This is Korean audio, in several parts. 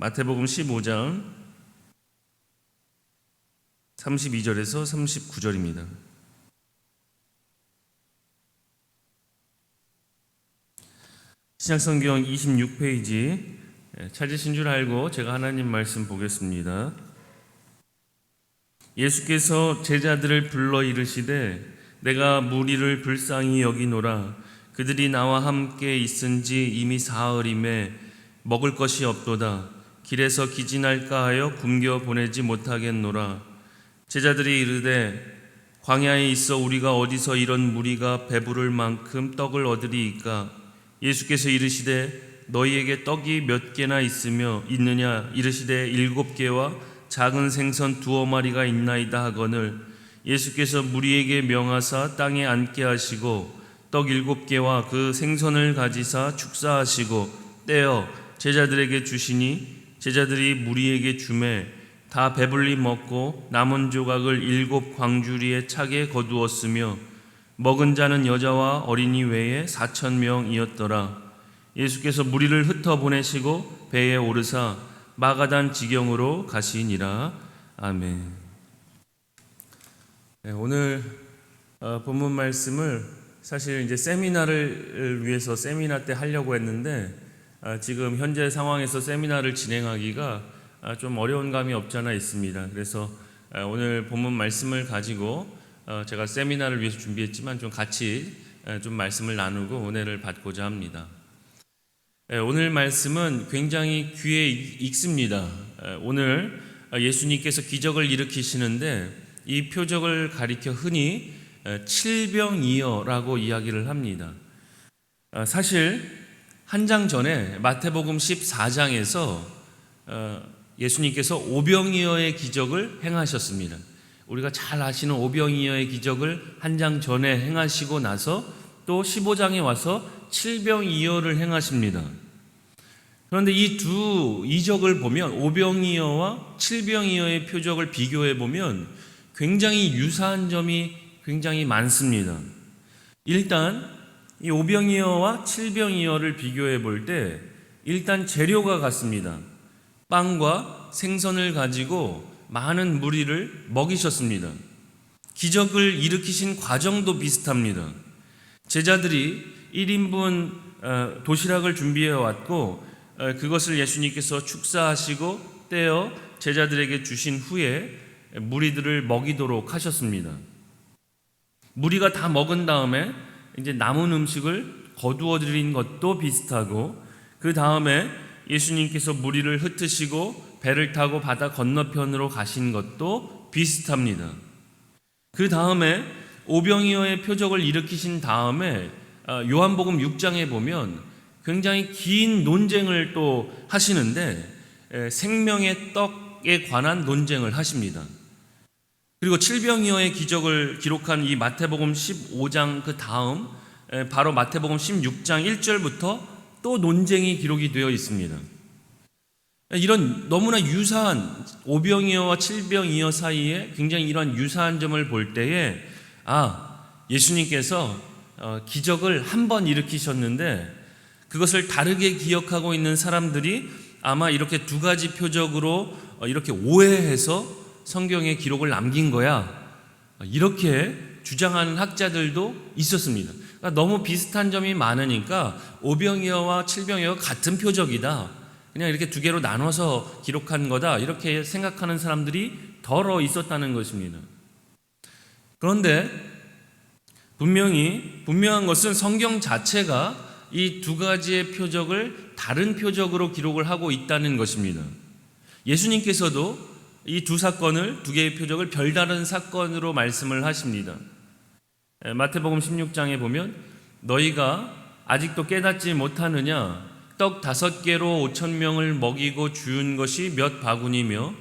마태복음 15장 32절에서 39절입니다. 신약성경 26페이지 찾으신 줄 알고 제가 하나님 말씀 보겠습니다. 예수께서 제자들을 불러 이르시되 내가 무리를 불쌍히 여기노라. 그들이 나와 함께 있은지 이미 사흘임에 먹을 것이 없도다. 길에서 기진할까 하여 굶겨 보내지 못하겠노라. 제자들이 이르되 광야에 있어 우리가 어디서 이런 무리가 배부를 만큼 떡을 얻으리이까. 예수께서 이르시되 너희에게 떡이 몇 개나 있느냐. 이르시되 7개와 작은 생선 2어마리가 있나이다 하거늘. 예수께서 무리에게 명하사 땅에 앉게 하시고 떡 7개와 그 생선을 가지사 축사하시고 떼어 제자들에게 주시니 제자들이 무리에게 주매 다 배불리 먹고 남은 조각을 7 광주리에 차게 거두었으며 먹은 자는 여자와 어린이 외에 4,000명이었더라. 예수께서 무리를 흩어 보내시고 배에 오르사 마가단 지경으로 가시니라. 아멘. 오늘 본문 말씀을 사실 이제 세미나를 위해서 세미나 때 하려고 했는데 지금 현재 상황에서 세미나를 진행하기가 좀 어려운 감이 없지 않아 있습니다. 그래서 오늘 본문 말씀을 가지고 제가 세미나를 위해서 준비했지만 좀 같이 좀 말씀을 나누고 은혜를 받고자 합니다. 오늘 말씀은 굉장히 귀에 익습니다. 오늘 예수님께서 기적을 일으키시는데 이 표적을 가리켜 흔히 칠병이어라고 이야기를 합니다. 사실 한 장 전에 마태복음 14장에서 예수님께서 오병이어의 기적을 행하셨습니다. 우리가 잘 아시는 오병이어의 기적을 한 장 전에 행하시고 나서 또 15장에 와서 칠병이어를 행하십니다. 그런데 이 두 이적을 보면 오병이어와 칠병이어의 표적을 비교해 보면 굉장히 유사한 점이 굉장히 많습니다. 일단 이 오병이어와 칠병이어를 비교해 볼 때 일단 재료가 같습니다. 빵과 생선을 가지고 많은 무리를 먹이셨습니다. 기적을 일으키신 과정도 비슷합니다. 제자들이 1인분 도시락을 준비해 왔고 그것을 예수님께서 축사하시고 떼어 제자들에게 주신 후에 무리들을 먹이도록 하셨습니다. 무리가 다 먹은 다음에 이제 남은 음식을 거두어 드린 것도 비슷하고 그 다음에 예수님께서 무리를 흩으시고 배를 타고 바다 건너편으로 가신 것도 비슷합니다. 그 다음에 오병이어의 표적을 일으키신 다음에 요한복음 6장에 보면 굉장히 긴 논쟁을 또 하시는데 생명의 떡에 관한 논쟁을 하십니다. 그리고 칠병이어의 기적을 기록한 이 마태복음 15장 그 다음 바로 마태복음 16장 1절부터 또 논쟁이 기록이 되어 있습니다. 이런 너무나 유사한 오병이어와 칠병이어 사이에 굉장히 이런 유사한 점을 볼 때에 예수님께서 기적을 한 번 일으키셨는데 그것을 다르게 기억하고 있는 사람들이 아마 이렇게 두 가지 표적으로 이렇게 오해해서 성경에 기록을 남긴 거야, 이렇게 주장하는 학자들도 있었습니다. 그러니까 너무 비슷한 점이 많으니까 오병이어와 칠병이어가 같은 표적이다, 그냥 이렇게 두 개로 나눠서 기록한 거다, 이렇게 생각하는 사람들이 덜어 있었다는 것입니다. 그런데 분명한 것은 성경 자체가 이 두 가지의 표적을 다른 표적으로 기록을 하고 있다는 것입니다. 예수님께서도 이 두 사건을, 두 개의 표적을 별다른 사건으로 말씀을 하십니다. 마태복음 16장에 보면 너희가 아직도 깨닫지 못하느냐, 떡 5개로 5,000명을 먹이고 주운 것이 몇 바구니며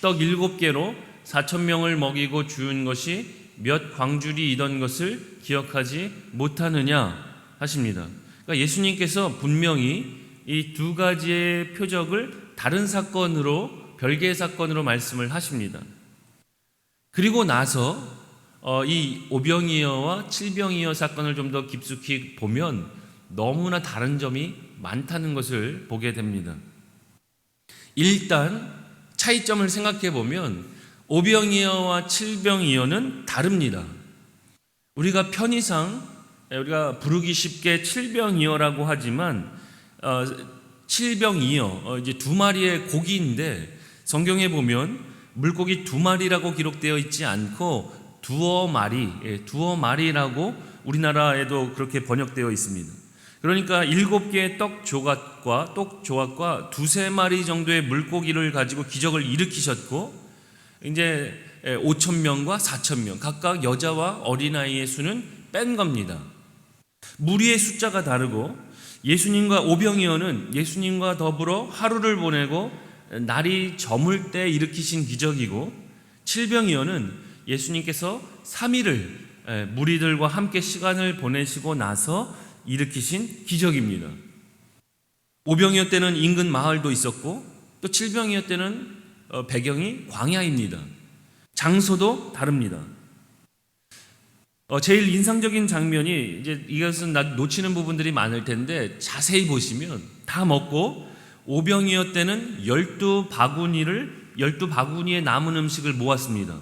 떡 7개로 4,000명을 먹이고 주운 것이 몇 광주리이던 것을 기억하지 못하느냐 하십니다. 그러니까 예수님께서 분명히 이 두 가지의 표적을 다른 사건으로, 별개의 사건으로 말씀을 하십니다. 그리고 나서 이 오병이어와 칠병이어 사건을 좀 더 깊숙이 보면 너무나 다른 점이 많다는 것을 보게 됩니다. 일단 차이점을 생각해 보면 오병이어와 칠병이어는 다릅니다. 우리가 편의상 우리가 부르기 쉽게 칠병이어라고 하지만 칠병이어 이제 두 마리의 고기인데 성경에 보면 물고기 두 마리라고 기록되어 있지 않고 두어 마리라고 우리나라에도 그렇게 번역되어 있습니다. 그러니까 7개의 떡 조각과 두세 마리 정도의 물고기를 가지고 기적을 일으키셨고 이제 5,000명과 4,000명 각각 여자와 어린아이의 수는 뺀 겁니다. 무리의 숫자가 다르고 예수님과 오병이어는 예수님과 더불어 하루를 보내고 날이 저물 때 일으키신 기적이고 칠병이어는 예수님께서 3일을 무리들과 함께 시간을 보내시고 나서 일으키신 기적입니다. 오병이어 때는 인근 마을도 있었고 또 칠병이어 때는 배경이 광야입니다. 장소도 다릅니다. 제일 인상적인 장면이 이제 이것은 놓치는 부분들이 많을 텐데 자세히 보시면 다 먹고 오병이어 때는 12바구니에 남은 음식을 모았습니다.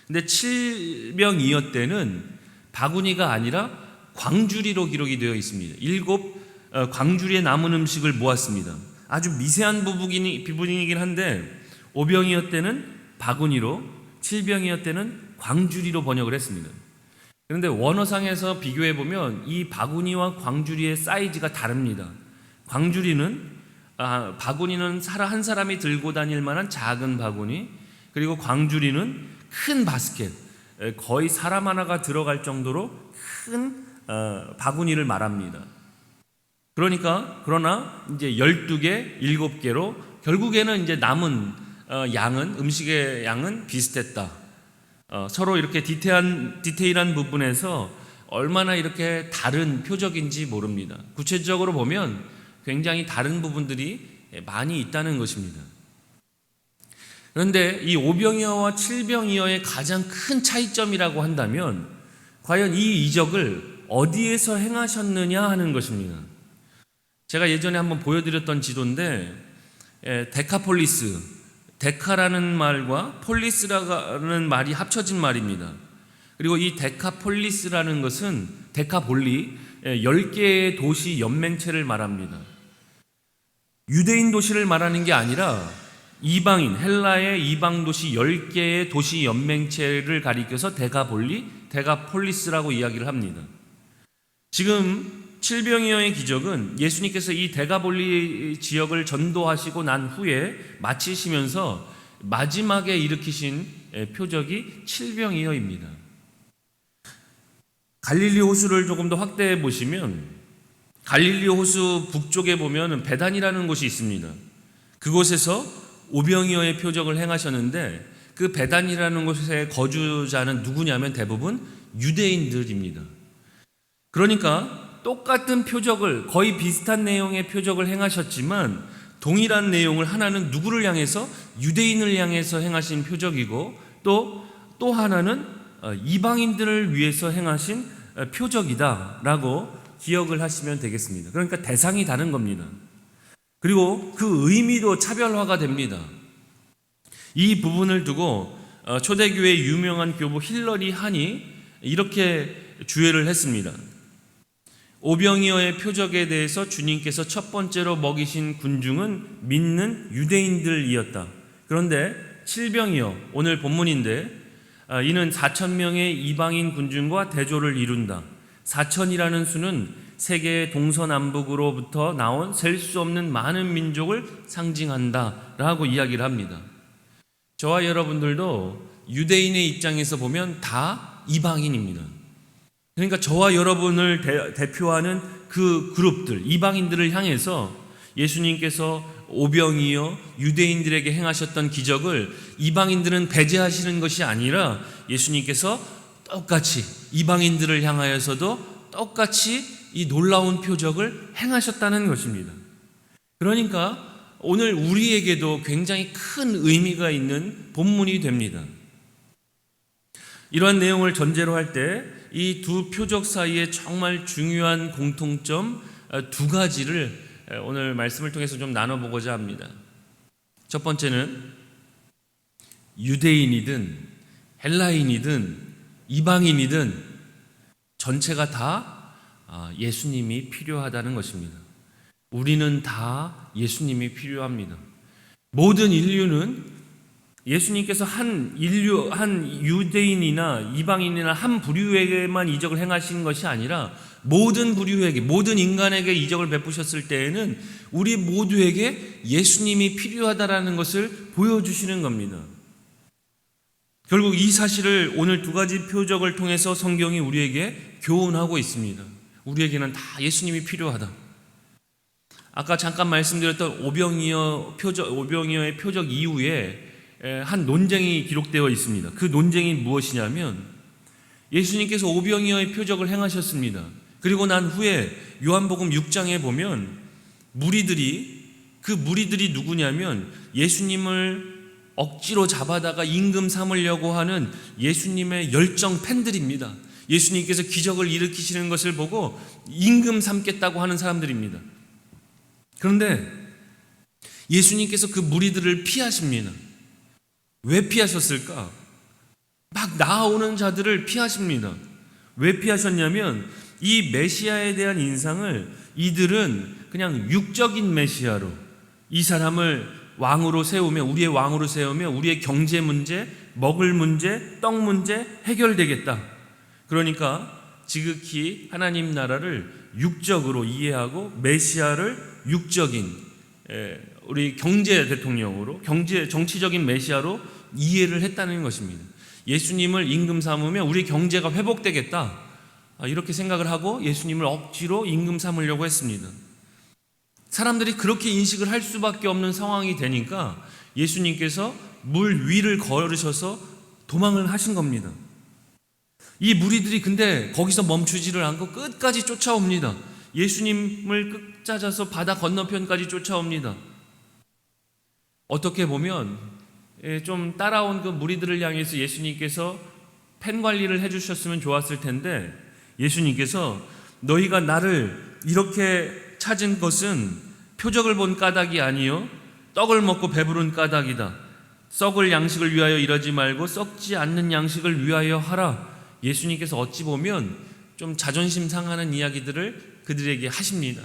근데 칠병이어 때는 바구니가 아니라 광주리로 기록이 되어 있습니다. 7 광주리에 남은 음식을 모았습니다. 아주 미세한 부분이긴 한데 오병이어 때는 바구니로 칠병이어 때는 광주리로 번역을 했습니다. 그런데 원어상에서 비교해 보면 이 바구니와 광주리의 사이즈가 다릅니다. 바구니는 한 사람이 들고 다닐 만한 작은 바구니, 그리고 광주리는 큰 바스켓, 거의 사람 하나가 들어갈 정도로 큰 바구니를 말합니다. 그러나 이제 12개, 7개로 결국에는 이제 남은 음식의 양은 비슷했다. 서로 이렇게 디테일한 부분에서 얼마나 이렇게 다른 표적인지 모릅니다. 구체적으로 보면 굉장히 다른 부분들이 많이 있다는 것입니다. 그런데 이 오병이어와 칠병이어의 가장 큰 차이점이라고 한다면 과연 이 이적을 어디에서 행하셨느냐 하는 것입니다. 제가 예전에 한번 보여드렸던 지도인데 데카폴리스, 데카라는 말과 폴리스라는 말이 합쳐진 말입니다. 그리고 이 데카폴리스라는 것은 데카볼리 10개의 도시 연맹체를 말합니다. 유대인 도시를 말하는 게 아니라 헬라의 이방 도시 10개의 도시 연맹체를 가리켜서 데카폴리스라고 이야기를 합니다. 지금 칠병이어의 기적은 예수님께서 이 데가볼리 지역을 전도하시고 난 후에 마치시면서 마지막에 일으키신 표적이 칠병이어입니다. 갈릴리 호수를 조금 더 확대해 보시면 갈릴리 호수 북쪽에 보면 베단이라는 곳이 있습니다. 그곳에서 오병이어의 표적을 행하셨는데 그 베단이라는 곳의 거주자는 누구냐면 대부분 유대인들입니다. 그러니까 똑같은 표적을, 거의 비슷한 내용의 표적을 행하셨지만 동일한 내용을 하나는 누구를 향해서? 유대인을 향해서 행하신 표적이고 또 하나는 이방인들을 위해서 행하신 표적이다라고 기억을 하시면 되겠습니다. 그러니까 대상이 다른 겁니다. 그리고 그 의미도 차별화가 됩니다. 이 부분을 두고 초대교회의 유명한 교부 힐러리 한이 이렇게 주회를 했습니다. 오병이어의 표적에 대해서 주님께서 첫 번째로 먹이신 군중은 믿는 유대인들이었다. 그런데 칠병이어, 오늘 본문인데 이는 4,000명의 이방인 군중과 대조를 이룬다. 4,000이라는 수는 세계의 동서남북으로부터 나온 셀 수 없는 많은 민족을 상징한다 라고 이야기를 합니다. 저와 여러분들도 유대인의 입장에서 보면 다 이방인입니다. 그러니까 저와 여러분을 대표하는 그 그룹들, 이방인들을 향해서 예수님께서 오병이어 유대인들에게 행하셨던 기적을 이방인들은 배제하시는 것이 아니라 예수님께서 똑같이 이방인들을 향하여서도 똑같이 이 놀라운 표적을 행하셨다는 것입니다. 그러니까 오늘 우리에게도 굉장히 큰 의미가 있는 본문이 됩니다. 이러한 내용을 전제로 할 때 이 두 표적 사이에 정말 중요한 공통점 2가지를 오늘 말씀을 통해서 좀 나눠보고자 합니다. 첫 번째는 유대인이든 헬라인이든 이방인이든 전체가 다 예수님이 필요하다는 것입니다. 우리는 다 예수님이 필요합니다. 모든 인류는 예수님께서 한 유대인이나 이방인이나 한 부류에게만 이적을 행하신 것이 아니라 모든 부류에게, 모든 인간에게 이적을 베푸셨을 때에는 우리 모두에게 예수님이 필요하다라는 것을 보여주시는 겁니다. 결국 이 사실을 오늘 두 가지 표적을 통해서 성경이 우리에게 교훈하고 있습니다. 우리에게는 다 예수님이 필요하다. 아까 잠깐 말씀드렸던 오병이어의 표적 이후에 한 논쟁이 기록되어 있습니다. 그 논쟁이 무엇이냐면 예수님께서 오병이어의 표적을 행하셨습니다. 그리고 난 후에 요한복음 6장에 보면 그 무리들이 누구냐면 예수님을 억지로 잡아다가 임금 삼으려고 하는 예수님의 열정 팬들입니다. 예수님께서 기적을 일으키시는 것을 보고 임금 삼겠다고 하는 사람들입니다. 그런데 예수님께서 그 무리들을 피하십니다. 왜 피하셨을까? 막 나아오는 자들을 피하십니다. 왜 피하셨냐면 이 메시아에 대한 인상을 이들은 그냥 육적인 메시아로, 이 사람을 왕으로 세우면, 우리의 왕으로 세우면 우리의 경제 문제, 먹을 문제, 떡 문제 해결되겠다. 그러니까 지극히 하나님 나라를 육적으로 이해하고 메시아를 육적인 우리 경제 대통령으로, 정치적인 메시아로 이해를 했다는 것입니다. 예수님을 임금 삼으면 우리 경제가 회복되겠다, 이렇게 생각을 하고 예수님을 억지로 임금 삼으려고 했습니다. 사람들이 그렇게 인식을 할 수밖에 없는 상황이 되니까 예수님께서 물 위를 걸으셔서 도망을 하신 겁니다. 이 무리들이 근데 거기서 멈추지를 않고 끝까지 쫓아옵니다. 예수님을 끝찾아서 바다 건너편까지 쫓아옵니다. 어떻게 보면 좀 따라온 그 무리들을 향해서 예수님께서 펜 관리를 해주셨으면 좋았을 텐데, 예수님께서 너희가 나를 이렇게 찾은 것은 표적을 본 까닭이 아니요 떡을 먹고 배부른 까닭이다. 썩을 양식을 위하여 이러지 말고 썩지 않는 양식을 위하여 하라. 예수님께서 어찌 보면 좀 자존심 상하는 이야기들을 그들에게 하십니다.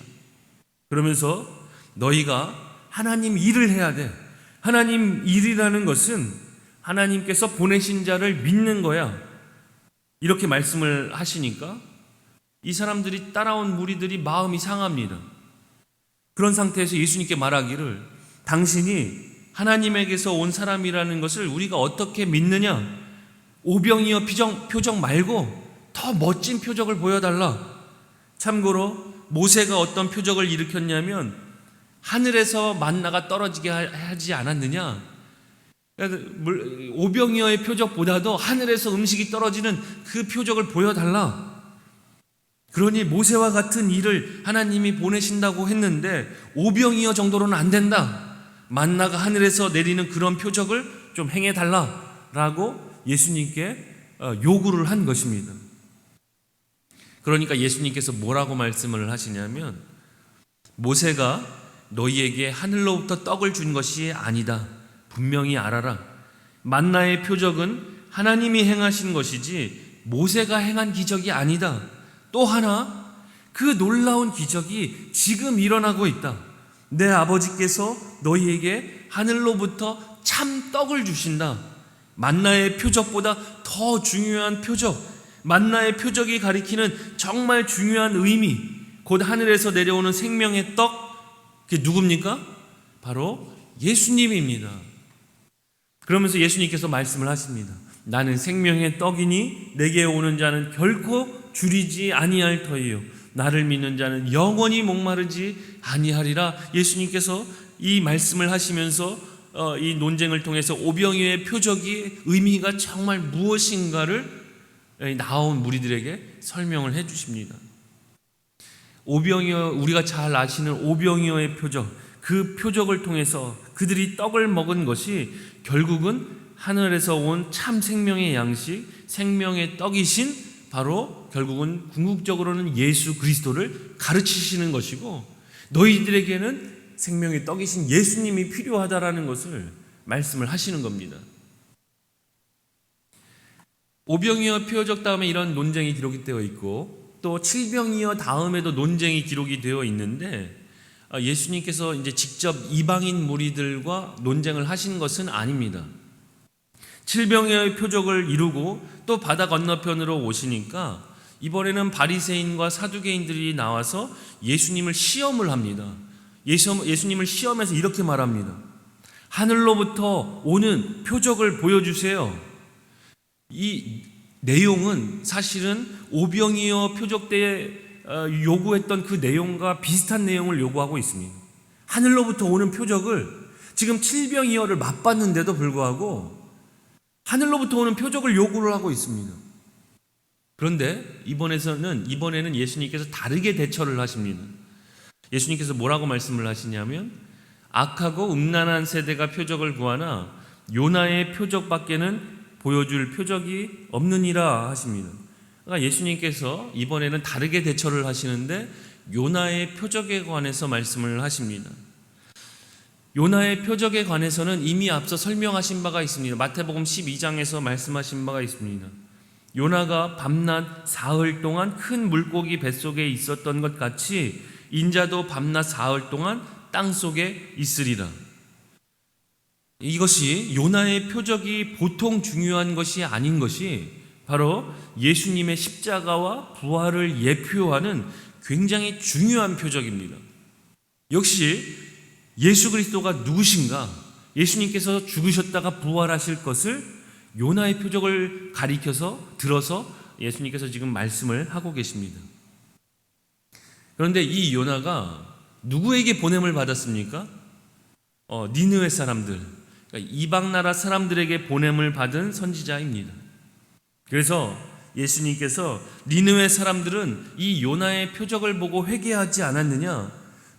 그러면서 너희가 하나님 일을 해야 돼. 하나님 일이라는 것은 하나님께서 보내신 자를 믿는 거야. 이렇게 말씀을 하시니까 이 사람들이, 따라온 무리들이 마음이 상합니다. 그런 상태에서 예수님께 말하기를, 당신이 하나님에게서 온 사람이라는 것을 우리가 어떻게 믿느냐? 오병이어 표적 말고 더 멋진 표적을 보여달라. 참고로 모세가 어떤 표적을 일으켰냐면 하늘에서 만나가 떨어지게 하지 않았느냐? 오병이어의 표적보다도 하늘에서 음식이 떨어지는 그 표적을 보여달라. 그러니 모세와 같은 일을 하나님이 보내신다고 했는데 오병이어 정도로는 안 된다. 만나가 하늘에서 내리는 그런 표적을 좀 행해달라라고 예수님께 요구를 한 것입니다. 그러니까 예수님께서 뭐라고 말씀을 하시냐면, 모세가 너희에게 하늘로부터 떡을 준 것이 아니다. 분명히 알아라. 만나의 표적은 하나님이 행하신 것이지 모세가 행한 기적이 아니다. 또 하나, 그 놀라운 기적이 지금 일어나고 있다. 내 아버지께서 너희에게 하늘로부터 참 떡을 주신다. 만나의 표적보다 더 중요한 표적, 만나의 표적이 가리키는 정말 중요한 의미, 곧 하늘에서 내려오는 생명의 떡, 그게 누굽니까? 바로 예수님입니다. 그러면서 예수님께서 말씀을 하십니다. 나는 생명의 떡이니 내게 오는 자는 결코 줄이지 아니할 터이요 나를 믿는 자는 영원히 목마르지 아니하리라. 예수님께서 이 말씀을 하시면서 이 논쟁을 통해서 오병이어의 표적이 의미가 정말 무엇인가를 나온 무리들에게 설명을 해 주십니다. 오병이어, 우리가 잘 아시는 오병이어의 표적, 그 표적을 통해서 그들이 떡을 먹은 것이 결국은 하늘에서 온 참 생명의 양식, 생명의 떡이신 바로 결국은 궁극적으로는 예수 그리스도를 가르치시는 것이고, 너희들에게는 생명의 떡이신 예수님이 필요하다라는 것을 말씀을 하시는 겁니다. 오병이어 표적 다음에 이런 논쟁이 기록이 되어 있고 또 칠병이어 다음에도 논쟁이 기록이 되어 있는데 예수님께서 이제 직접 이방인 무리들과 논쟁을 하신 것은 아닙니다. 칠병이어의 표적을 이루고 또 바다 건너편으로 오시니까 이번에는 바리새인과 사두개인들이 나와서 예수님을 시험을 합니다. 예수님을 시험해서 이렇게 말합니다. 하늘로부터 오는 표적을 보여주세요. 이 내용은 사실은 오병이어 표적 때 요구했던 그 내용과 비슷한 내용을 요구하고 있습니다. 하늘로부터 오는 표적을 지금 칠병이어를 맛봤는데도 불구하고 하늘로부터 오는 표적을 요구를 하고 있습니다. 그런데 이번에는 예수님께서 다르게 대처를 하십니다. 예수님께서 뭐라고 말씀을 하시냐면 악하고 음란한 세대가 표적을 구하나 요나의 표적밖에는 보여줄 표적이 없느니라 하십니다. 그러니까 예수님께서 이번에는 다르게 대처를 하시는데 요나의 표적에 관해서 말씀을 하십니다. 요나의 표적에 관해서는 이미 앞서 설명하신 바가 있습니다. 마태복음 12장에서 말씀하신 바가 있습니다. 요나가 밤낮 사흘 동안 큰 물고기 뱃속에 있었던 것 같이 인자도 밤낮 사흘 동안 땅속에 있으리라. 이것이 요나의 표적이 보통 중요한 것이 아닌 것이 바로 예수님의 십자가와 부활을 예표하는 굉장히 중요한 표적입니다. 역시 예수 그리스도가 누구신가? 예수님께서 죽으셨다가 부활하실 것을 요나의 표적을 들어서 예수님께서 지금 말씀을 하고 계십니다. 그런데 이 요나가 누구에게 보냄을 받았습니까? 니느웨 사람들, 그러니까 이방 나라 사람들에게 보냄을 받은 선지자입니다. 그래서 예수님께서 니느웨 사람들은 이 요나의 표적을 보고 회개하지 않았느냐?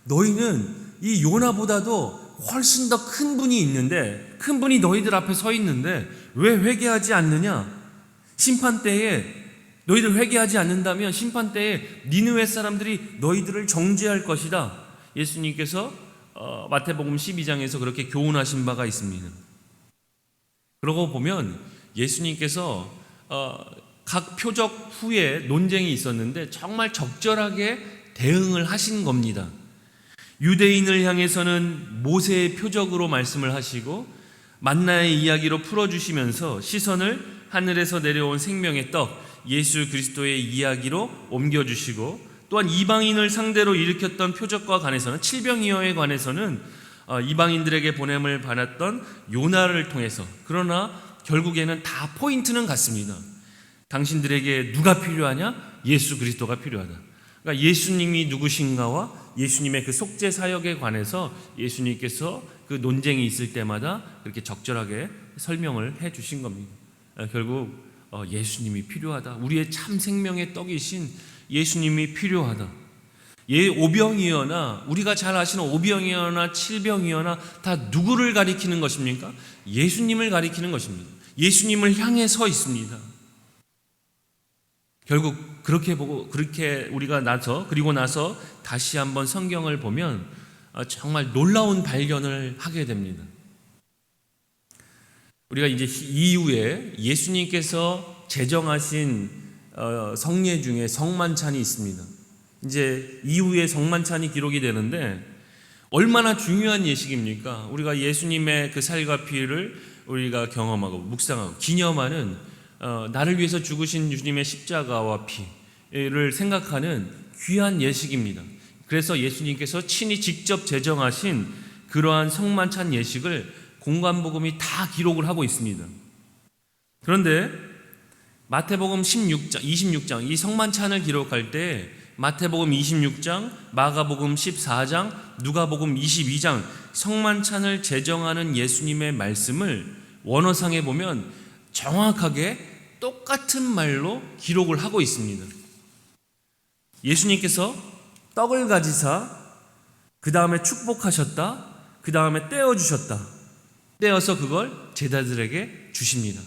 너희는 이 요나보다도 훨씬 더 큰 분이 있는데, 큰 분이 너희들 앞에 서 있는데 왜 회개하지 않느냐? 심판때에 너희들 회개하지 않는다면 심판때에 니느웨 사람들이 너희들을 정죄할 것이다. 예수님께서 마태복음 12장에서 그렇게 교훈하신 바가 있습니다. 그러고 보면 예수님께서 각 표적 후에 논쟁이 있었는데 정말 적절하게 대응을 하신 겁니다. 유대인을 향해서는 모세의 표적으로 말씀을 하시고 만나의 이야기로 풀어주시면서 시선을 하늘에서 내려온 생명의 떡 예수 그리스도의 이야기로 옮겨주시고 또한 이방인을 상대로 일으켰던 표적과 관해서는 칠병이어에 관해서는 이방인들에게 보냄을 받았던 요나를 통해서, 그러나 결국에는 다 포인트는 같습니다. 당신들에게 누가 필요하냐? 예수 그리스도가 필요하다. 그러니까 예수님이 누구신가와 예수님의 그 속죄 사역에 관해서 예수님께서 그 논쟁이 있을 때마다 그렇게 적절하게 설명을 해 주신 겁니다. 결국 예수님이 필요하다. 우리의 참 생명의 떡이신 예수님이 필요하다. 오병이어나 우리가 잘 아시는 오병이어나 칠병이어나 다 누구를 가리키는 것입니까? 예수님을 가리키는 것입니다. 예수님을 향해 서 있습니다. 결국 그렇게 우리가 그리고 나서 다시 한번 성경을 보면 정말 놀라운 발견을 하게 됩니다. 우리가 이제 이후에 예수님께서 제정하신 성례 중에 성만찬이 있습니다. 이제 이후에 성만찬이 기록이 되는데 얼마나 중요한 예식입니까? 우리가 예수님의 그 살과 피를 우리가 경험하고 묵상하고 기념하는 나를 위해서 죽으신 주님의 십자가와 피를 생각하는 귀한 예식입니다. 그래서 예수님께서 친히 직접 제정하신 그러한 성만찬 예식을 공관복음이 다 기록을 하고 있습니다. 그런데 마태복음 26장 이 성만찬을 기록할 때 마태복음 26장, 마가복음 14장, 누가복음 22장 성만찬을 제정하는 예수님의 말씀을 원어상에 보면 정확하게 똑같은 말로 기록을 하고 있습니다. 예수님께서 떡을 가지사 그 다음에 축복하셨다. 그 다음에 떼어주셨다. 떼어서 그걸 제자들에게 주십니다.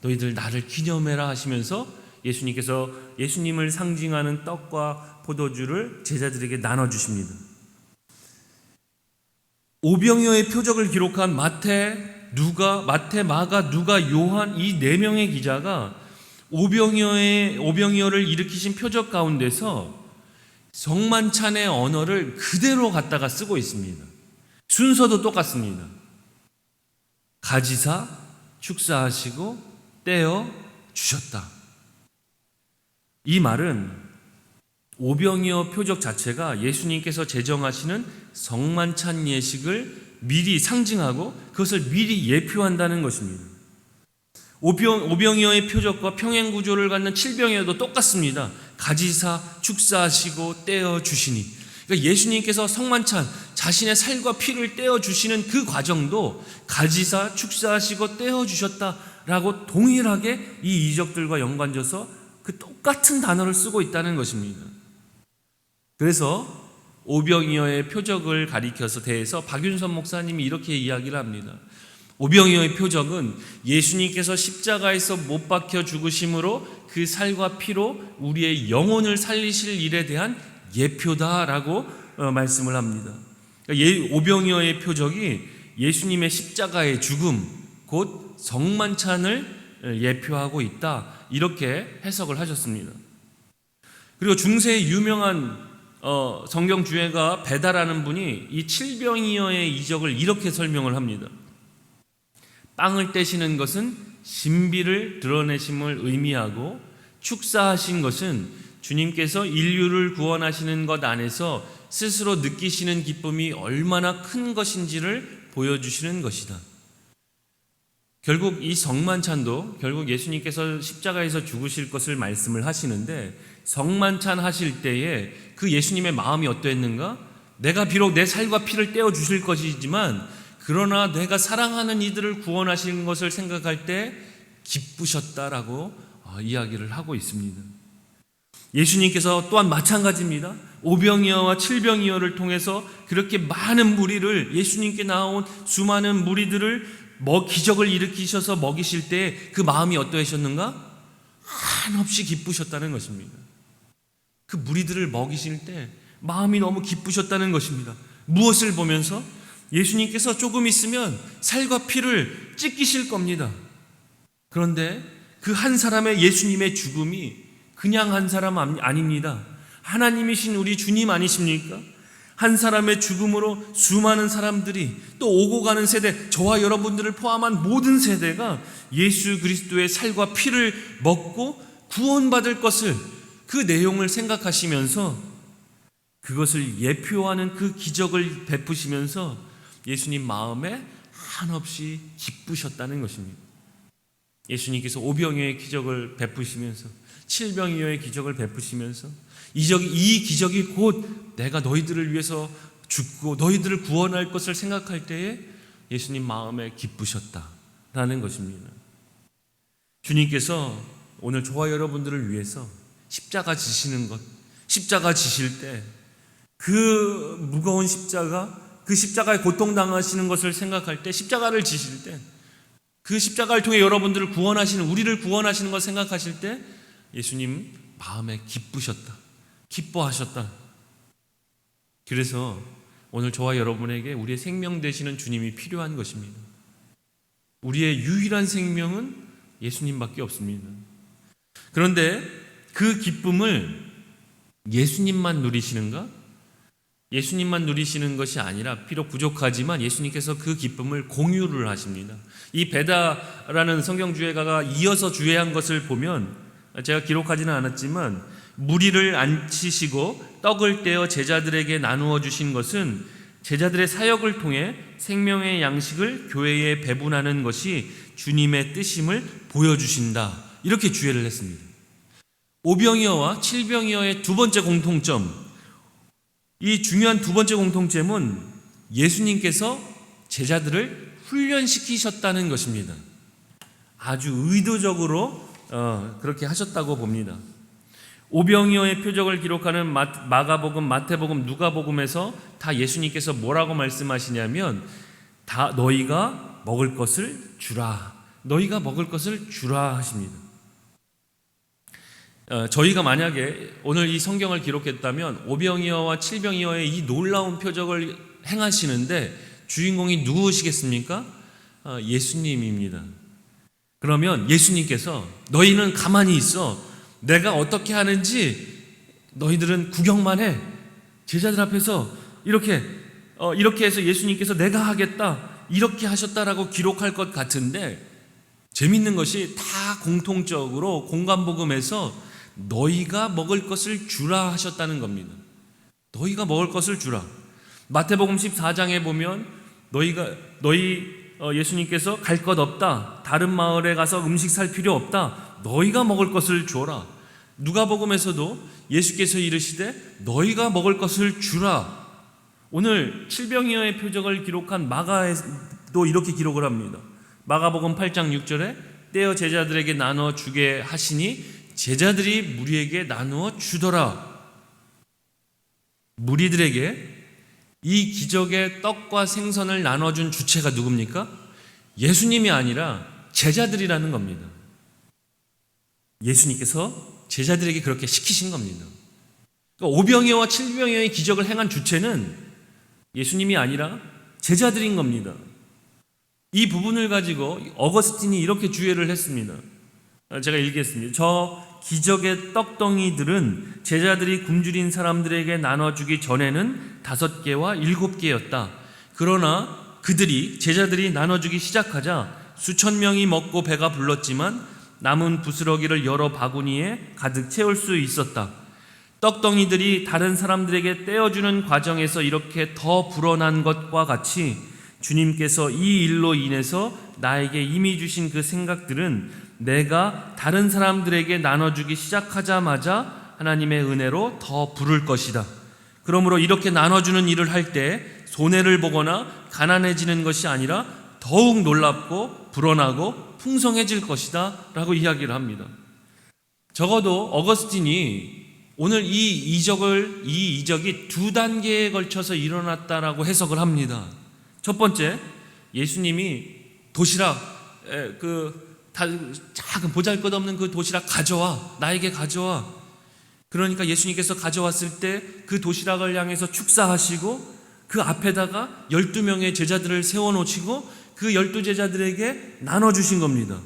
너희들 나를 기념해라 하시면서 예수님께서 예수님을 상징하는 떡과 포도주를 제자들에게 나눠주십니다. 오병이어의 표적을 기록한 마태, 마가, 누가, 요한 이 네 명의 기자가 오병이어를 일으키신 표적 가운데서 성만찬의 언어를 그대로 갖다가 쓰고 있습니다. 순서도 똑같습니다. 가지사 축사하시고 떼어 주셨다. 이 말은 오병이어 표적 자체가 예수님께서 제정하시는 성만찬 예식을 미리 상징하고 그것을 미리 예표한다는 것입니다. 오병이어의 표적과 평행구조를 갖는 칠병이어도 똑같습니다. 가지사 축사하시고 떼어 주시니. 그러니까 예수님께서 성만찬 자신의 살과 피를 떼어 주시는 그 과정도 가지사 축사하시고 떼어 주셨다라고 동일하게 이 이적들과 연관져서 그 똑같은 단어를 쓰고 있다는 것입니다. 그래서 오병이어의 표적을 가리켜서 대해서 박윤선 목사님이 이렇게 이야기를 합니다. 오병이어의 표적은 예수님께서 십자가에서 못 박혀 죽으심으로 그 살과 피로 우리의 영혼을 살리실 일에 대한 예표다라고 말씀을 합니다. 오병이어의 표적이 예수님의 십자가의 죽음, 곧 성만찬을 예표하고 있다, 이렇게 해석을 하셨습니다. 그리고 중세의 유명한 성경 주예가 베다라는 분이 이 칠병이어의 이적을 이렇게 설명을 합니다. 빵을 떼시는 것은 신비를 드러내심을 의미하고, 축사하신 것은 주님께서 인류를 구원하시는 것 안에서 스스로 느끼시는 기쁨이 얼마나 큰 것인지를 보여주시는 것이다. 결국 이 성만찬도 결국 예수님께서 십자가에서 죽으실 것을 말씀을 하시는데, 성만찬 하실 때에 그 예수님의 마음이 어떠했는가? 내가 비록 내 살과 피를 떼어 주실 것이지만 그러나 내가 사랑하는 이들을 구원하시는 것을 생각할 때 기쁘셨다라고 이야기를 하고 있습니다. 예수님께서 또한 마찬가지입니다. 오병이어와 칠병이어를 통해서 그렇게 많은 무리를, 예수님께 나온 수많은 무리들을 기적을 일으키셔서 먹이실 때 그 마음이 어떠하셨는가? 한없이 기쁘셨다는 것입니다. 그 무리들을 먹이실 때 마음이 너무 기쁘셨다는 것입니다. 무엇을 보면서? 예수님께서 조금 있으면 살과 피를 찢기실 겁니다. 그런데 그 한 사람의 예수님의 죽음이 그냥 한 사람 아닙니다. 하나님이신 우리 주님 아니십니까? 한 사람의 죽음으로 수많은 사람들이, 또 오고 가는 세대, 저와 여러분들을 포함한 모든 세대가 예수 그리스도의 살과 피를 먹고 구원받을 것을, 그 내용을 생각하시면서 그것을 예표하는 그 기적을 베푸시면서 예수님 마음에 한없이 기쁘셨다는 것입니다. 예수님께서 오병이어의 기적을 베푸시면서, 칠병이어의 기적을 베푸시면서 이 기적이 곧 내가 너희들을 위해서 죽고 너희들을 구원할 것을 생각할 때에 예수님 마음에 기쁘셨다라는 것입니다. 주님께서 오늘 저와 여러분들을 위해서 십자가 지시는 것, 십자가 지실 때 그 무거운 십자가, 그 십자가에 고통당하시는 것을 생각할 때, 십자가를 지실 때, 그 십자가를 통해 여러분들을 구원하시는, 우리를 구원하시는 것을 생각하실 때 예수님 마음에 기쁘셨다, 기뻐하셨다. 그래서 오늘 저와 여러분에게 우리의 생명 되시는 주님이 필요한 것입니다. 우리의 유일한 생명은 예수님밖에 없습니다. 그런데 그 기쁨을 예수님만 누리시는가? 예수님만 누리시는 것이 아니라 비록 부족하지만 예수님께서 그 기쁨을 공유를 하십니다. 이 베다라는 성경 주예가가 이어서 주예한 것을 보면, 제가 기록하지는 않았지만, 무리를 앉히시고 떡을 떼어 제자들에게 나누어 주신 것은 제자들의 사역을 통해 생명의 양식을 교회에 배분하는 것이 주님의 뜻임을 보여주신다, 이렇게 주예를 했습니다. 오병이어와 칠병이어의 두 번째 공통점, 이 중요한 두 번째 공통점은 예수님께서 제자들을 훈련시키셨다는 것입니다. 아주 의도적으로 그렇게 하셨다고 봅니다. 오병이어의 표적을 기록하는 마가복음, 마태복음, 누가복음에서 다 예수님께서 뭐라고 말씀하시냐면, 다 너희가 먹을 것을 주라, 너희가 먹을 것을 주라 하십니다. 저희가 만약에 오늘 이 성경을 기록했다면 오병이어와 칠병이어의 이 놀라운 표적을 행하시는데 주인공이 누구시겠습니까? 예수님입니다. 그러면 예수님께서 너희는 가만히 있어. 내가 어떻게 하는지 너희들은 구경만 해. 제자들 앞에서 이렇게 해서 예수님께서 내가 하겠다 이렇게 하셨다라고 기록할 것 같은데, 재밌는 것이 다 공통적으로 공관복음에서 너희가 먹을 것을 주라 하셨다는 겁니다. 너희가 먹을 것을 주라. 마태복음 14장에 보면 예수님께서 갈 것 없다, 다른 마을에 가서 음식 살 필요 없다, 너희가 먹을 것을 주어라. 누가복음에서도 예수께서 이르시되 너희가 먹을 것을 주라. 오늘 칠병이어의 표적을 기록한 마가에도 이렇게 기록을 합니다. 마가복음 8장 6절에 떼어 제자들에게 나누어 주게 하시니 제자들이 무리에게 나누어 주더라. 무리들에게 이 기적의 떡과 생선을 나눠준 주체가 누굽니까? 예수님이 아니라 제자들이라는 겁니다. 예수님께서 제자들에게 그렇게 시키신 겁니다. 그러니까 오병이어와 칠병이어의 기적을 행한 주체는 예수님이 아니라 제자들인 겁니다. 이 부분을 가지고 어거스틴이 이렇게 주의를 했습니다. 제가 읽겠습니다. 저 기적의 떡덩이들은 제자들이 굶주린 사람들에게 나눠주기 전에는 5개와 7개였다. 그러나 제자들이 나눠주기 시작하자 수천 명이 먹고 배가 불렀지만 남은 부스러기를 여러 바구니에 가득 채울 수 있었다. 떡덩이들이 다른 사람들에게 떼어주는 과정에서 이렇게 더 불어난 것과 같이 주님께서 이 일로 인해서 나에게 이미 주신 그 생각들은 내가 다른 사람들에게 나눠주기 시작하자마자 하나님의 은혜로 더 부를 것이다. 그러므로 이렇게 나눠주는 일을 할 때 손해를 보거나 가난해지는 것이 아니라 더욱 놀랍고 불어나고 풍성해질 것이다 라고 이야기를 합니다. 적어도 어거스틴이 오늘 이 이적이 2단계에 걸쳐서 일어났다라고 해석을 합니다. 첫 번째, 예수님이 도시락, 작은 보잘것없는 그 도시락 가져와, 나에게 가져와. 그러니까 예수님께서 가져왔을 때 그 도시락을 향해서 축사하시고 그 앞에다가 12명의 제자들을 세워놓으시고 그 12제자들에게 나눠주신 겁니다.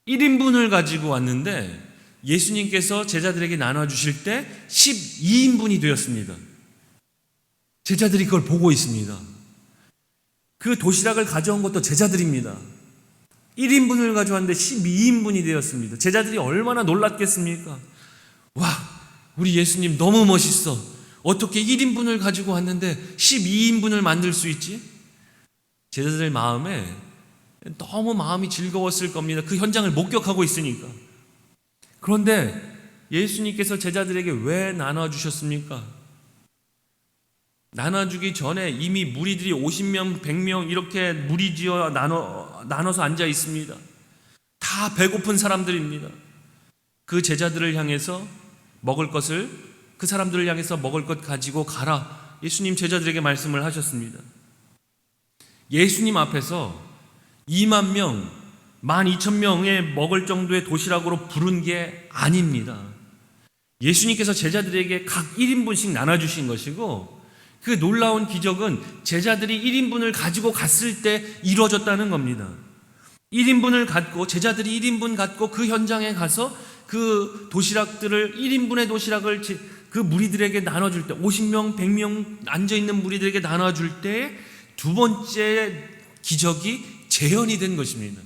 1인분을 가지고 왔는데 예수님께서 제자들에게 나눠주실 때 12인분이 되었습니다. 제자들이 그걸 보고 있습니다. 그 도시락을 가져온 것도 제자들입니다. 1인분을 가져왔는데 12인분이 되었습니다. 제자들이 얼마나 놀랐겠습니까? 와, 우리 예수님 너무 멋있어. 어떻게 1인분을 가지고 왔는데 12인분을 만들 수 있지? 제자들 마음에 너무 마음이 즐거웠을 겁니다. 그 현장을 목격하고 있으니까. 그런데 예수님께서 제자들에게 왜 나눠주셨습니까? 나눠주기 전에 이미 무리들이 50명, 100명 이렇게 무리지어 나눠서 앉아 있습니다. 다 배고픈 사람들입니다. 그 제자들을 향해서 그 사람들을 향해서 먹을 것 가지고 가라. 예수님 제자들에게 말씀을 하셨습니다. 예수님 앞에서 2만 명, 12,000명에 먹을 정도의 도시락으로 부른 게 아닙니다. 예수님께서 제자들에게 각 1인분씩 나눠주신 것이고, 그 놀라운 기적은 제자들이 1인분을 가지고 갔을 때 이루어졌다는 겁니다. 1인분을 갖고, 제자들이 1인분 갖고 그 현장에 가서 그 도시락들을, 1인분의 도시락을 그 무리들에게 나눠줄 때, 50명, 100명 앉아있는 무리들에게 나눠줄 때 두 번째 기적이 재현이 된 것입니다.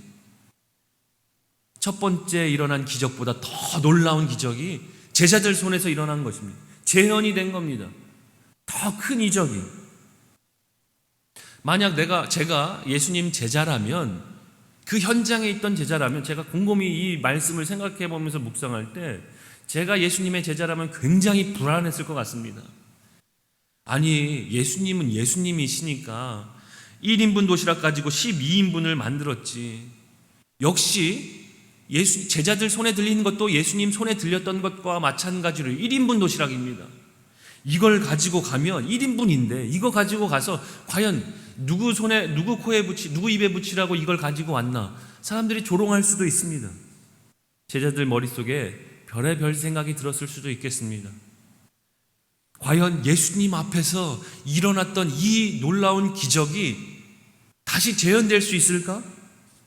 첫 번째 일어난 기적보다 더 놀라운 기적이 제자들 손에서 일어난 것입니다. 재현이 된 겁니다. 더 큰 이적이. 만약 제가 예수님 제자라면, 그 현장에 있던 제자라면, 제가 곰곰이 이 말씀을 생각해 보면서 묵상할 때 제가 예수님의 제자라면 굉장히 불안했을 것 같습니다. 아니, 예수님은 예수님이시니까 1인분 도시락 가지고 12인분을 만들었지. 역시 제자들 손에 들리는 것도 예수님 손에 들렸던 것과 마찬가지로 1인분 도시락입니다. 이걸 가지고 가면 1인분인데 이거 가지고 가서 과연 누구 코에 누구 입에 붙이라고 이걸 가지고 왔나? 사람들이 조롱할 수도 있습니다. 제자들 머릿속에 별의별 생각이 들었을 수도 있겠습니다. 과연 예수님 앞에서 일어났던 이 놀라운 기적이 다시 재현될 수 있을까?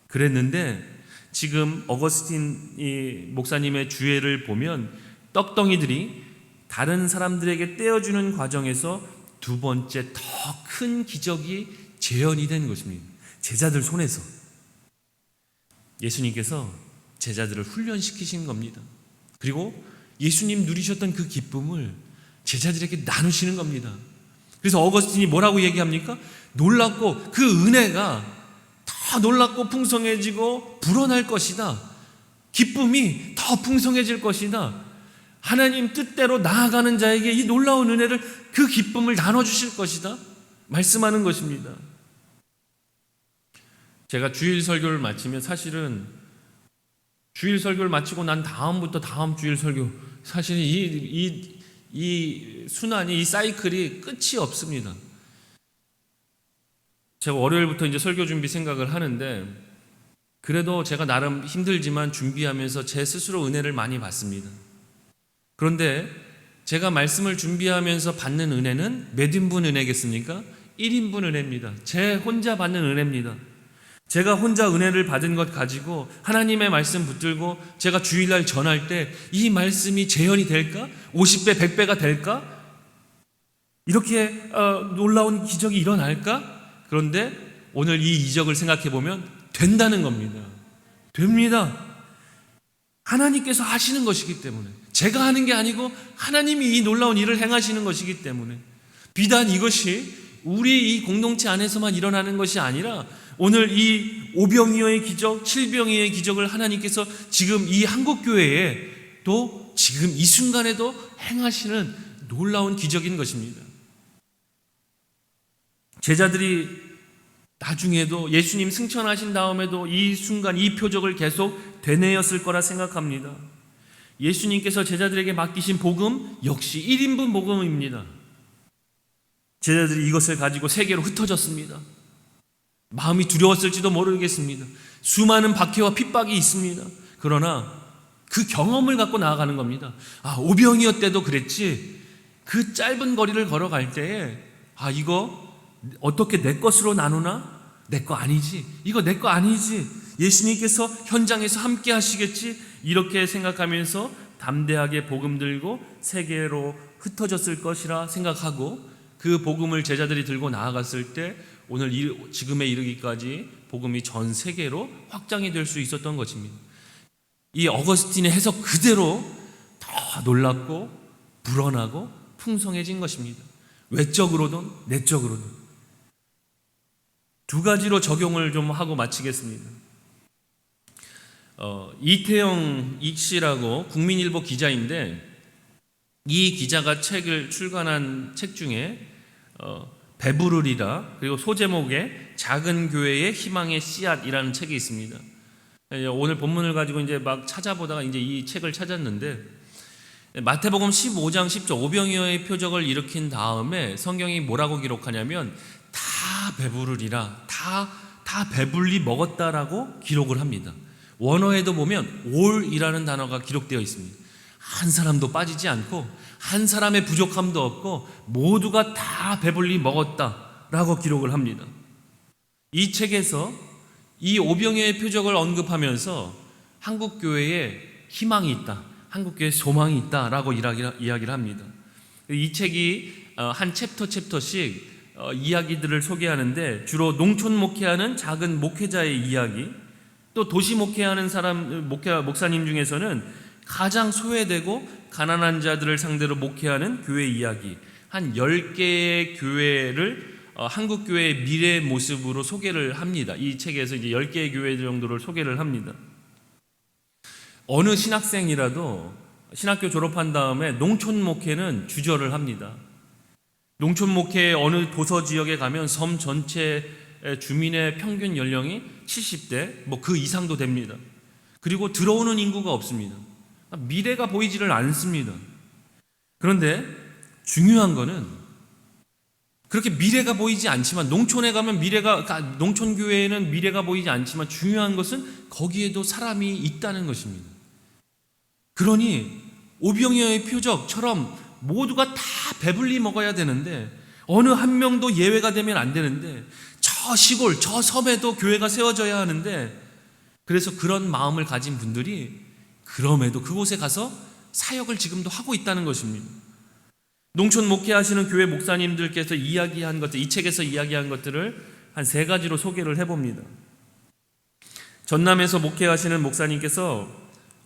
그랬는데 지금 어거스틴 목사님의 주례를 보면 떡덩이들이 다른 사람들에게 떼어주는 과정에서 두 번째 더 큰 기적이 재현이 된 것입니다. 제자들 손에서. 예수님께서 제자들을 훈련시키신 겁니다. 그리고 예수님 누리셨던 그 기쁨을 제자들에게 나누시는 겁니다. 그래서 어거스틴이 뭐라고 얘기합니까? 놀랍고 그 은혜가 더 놀랍고 풍성해지고 불어날 것이다. 기쁨이 더 풍성해질 것이다. 하나님 뜻대로 나아가는 자에게 이 놀라운 은혜를, 그 기쁨을 나눠주실 것이다 말씀하는 것입니다. 제가 주일 설교를 마치면 사실은 주일 설교를 마치고 난 다음부터 다음 주일 설교, 사실은 이 순환이, 이 사이클이 끝이 없습니다. 제가 월요일부터 이제 설교 준비 생각을 하는데, 그래도 제가 나름 힘들지만 준비하면서 제 스스로 은혜를 많이 받습니다. 그런데 제가 말씀을 준비하면서 받는 은혜는 몇 인분 은혜겠습니까? 1인분 은혜입니다. 제 혼자 받는 은혜입니다. 제가 혼자 은혜를 받은 것 가지고 하나님의 말씀 붙들고 제가 주일날 전할 때 이 말씀이 재현이 될까? 50배, 100배가 될까? 이렇게 놀라운 기적이 일어날까? 그런데 오늘 이 이적을 생각해 보면 된다는 겁니다. 됩니다. 하나님께서 하시는 것이기 때문에, 제가 하는 게 아니고 하나님이 이 놀라운 일을 행하시는 것이기 때문에, 비단 이것이 우리 이 공동체 안에서만 일어나는 것이 아니라 오늘 이 오병이어의 기적, 칠병이어의 기적을 하나님께서 지금 이 한국교회에 또 지금 이 순간에도 행하시는 놀라운 기적인 것입니다. 제자들이 나중에도 예수님 승천하신 다음에도 이 순간, 이 표적을 계속 되뇌었을 거라 생각합니다. 예수님께서 제자들에게 맡기신 복음 역시 1인분 복음입니다. 제자들이 이것을 가지고 세계로 흩어졌습니다. 마음이 두려웠을지도 모르겠습니다. 수많은 박해와 핍박이 있습니다. 그러나 그 경험을 갖고 나아가는 겁니다. 오병이어 때도 그랬지, 그 짧은 거리를 걸어갈 때에 이거 어떻게 내 것으로 나누나? 내 거 아니지. 이거 내 거 아니지. 예수님께서 현장에서 함께 하시겠지. 이렇게 생각하면서 담대하게 복음 들고 세계로 흩어졌을 것이라 생각하고, 그 복음을 제자들이 들고 나아갔을 때 오늘 지금에 이르기까지 복음이 전 세계로 확장이 될 수 있었던 것입니다. 이 어거스틴의 해석 그대로 더 놀랍고 불어나고 풍성해진 것입니다. 외적으로든 내적으로든. 두 가지로 적용을 좀 하고 마치겠습니다. 이태영 씨라고 국민일보 기자인데, 이 기자가 책을 출간한 책 중에 배부르리라, 그리고 소제목에 작은 교회의 희망의 씨앗이라는 책이 있습니다. 오늘 본문을 가지고 이제 막 찾아보다가 이제 이 책을 찾았는데, 마태복음 15장 10절 오병이어의 표적을 일으킨 다음에 성경이 뭐라고 기록하냐면 다 배부르리라, 다 배불리 먹었다라고 기록을 합니다. 원어에도 보면 올이라는 단어가 기록되어 있습니다. 한 사람도 빠지지 않고 한 사람의 부족함도 없고 모두가 다 배불리 먹었다라고 기록을 합니다. 이 책에서 이 오병이어의 표적을 언급하면서 한국교회에 희망이 있다, 한국교회에 소망이 있다라고 이야기를 합니다. 이 책이 한 챕터씩 이야기들을 소개하는데, 주로 농촌 목회하는 작은 목회자의 이야기, 또 도시 목회하는 목사님 중에서는 가장 소외되고 가난한 자들을 상대로 목회하는 교회 이야기, 한 10개의 교회를 한국교회의 미래의 모습으로 소개를 합니다. 이 책에서 이제 10개의 교회 정도를 소개를 합니다. 어느 신학생이라도 신학교 졸업한 다음에 농촌 목회는 주저를 합니다. 농촌 목회의 어느 도서 지역에 가면 섬 전체 주민의 평균 연령이 70대, 그 이상도 됩니다. 그리고 들어오는 인구가 없습니다. 미래가 보이지를 않습니다. 그런데 중요한 거는, 그렇게 미래가 보이지 않지만, 농촌에 가면 농촌 교회에는 미래가 보이지 않지만 중요한 것은 거기에도 사람이 있다는 것입니다. 그러니 오병이어의 표적처럼 모두가 다 배불리 먹어야 되는데 어느 한 명도 예외가 되면 안 되는데 저 시골, 저 섬에도 교회가 세워져야 하는데 그래서 그런 마음을 가진 분들이 그럼에도 그곳에 가서 사역을 지금도 하고 있다는 것입니다. 농촌 목회하시는 교회 목사님들께서 이야기한 것들, 이 책에서 이야기한 것들을 한 3가지로 소개를 해봅니다. 전남에서 목회하시는 목사님께서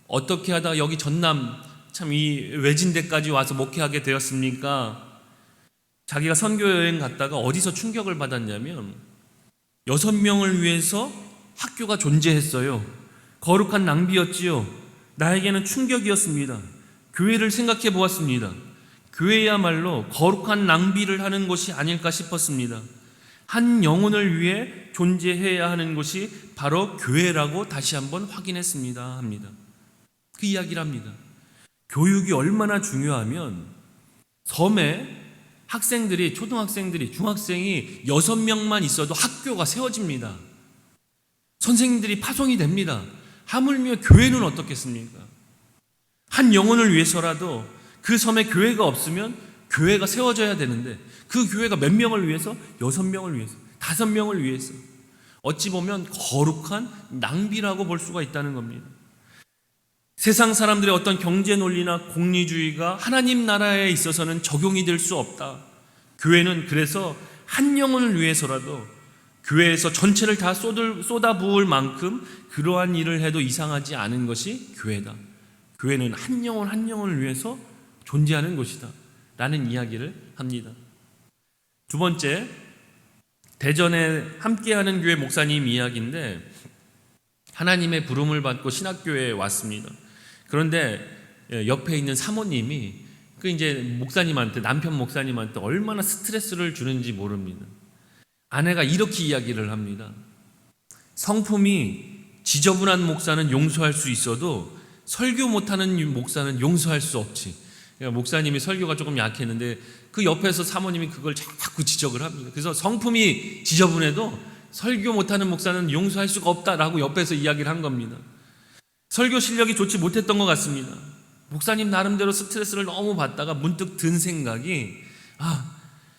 어떻게 하다가 여기 전남 참 이 외진데까지 와서 목회하게 되었습니까? 자기가 선교 여행 갔다가 어디서 충격을 받았냐면 6명을 위해서 학교가 존재했어요. 거룩한 낭비였지요. 나에게는 충격이었습니다. 교회를 생각해 보았습니다. 교회야말로 거룩한 낭비를 하는 곳이 아닐까 싶었습니다. 한 영혼을 위해 존재해야 하는 곳이 바로 교회라고 다시 한번 확인했습니다. 합니다. 그 이야기를 합니다. 교육이 얼마나 중요하면 섬에 학생들이, 초등학생들이, 중학생이 6명만 있어도 학교가 세워집니다. 선생님들이 파송이 됩니다. 하물며 교회는 어떻겠습니까? 한 영혼을 위해서라도 그 섬에 교회가 없으면 교회가 세워져야 되는데 그 교회가 몇 명을 위해서? 6명을 위해서, 5명을 위해서. 어찌 보면 거룩한 낭비라고 볼 수가 있다는 겁니다. 세상 사람들의 어떤 경제 논리나 공리주의가 하나님 나라에 있어서는 적용이 될 수 없다. 교회는 그래서 한 영혼을 위해서라도 교회에서 전체를 다 쏟아부을 만큼 그러한 일을 해도 이상하지 않은 것이 교회다. 교회는 한 영혼 한 영혼을 위해서 존재하는 곳이다 라는 이야기를 합니다. 2번째, 대전에 함께하는 교회 목사님 이야기인데 하나님의 부름을 받고 신학교에 왔습니다. 그런데 옆에 있는 사모님이 그 이제 목사님한테, 남편 목사님한테 얼마나 스트레스를 주는지 모릅니다. 아내가 이렇게 이야기를 합니다. 성품이 지저분한 목사는 용서할 수 있어도 설교 못하는 목사는 용서할 수 없지. 그러니까 목사님이 설교가 조금 약했는데 그 옆에서 사모님이 그걸 자꾸 지적을 합니다. 그래서 성품이 지저분해도 설교 못하는 목사는 용서할 수가 없다라고 옆에서 이야기를 한 겁니다. 설교 실력이 좋지 못했던 것 같습니다. 목사님 나름대로 스트레스를 너무 받다가 문득 든 생각이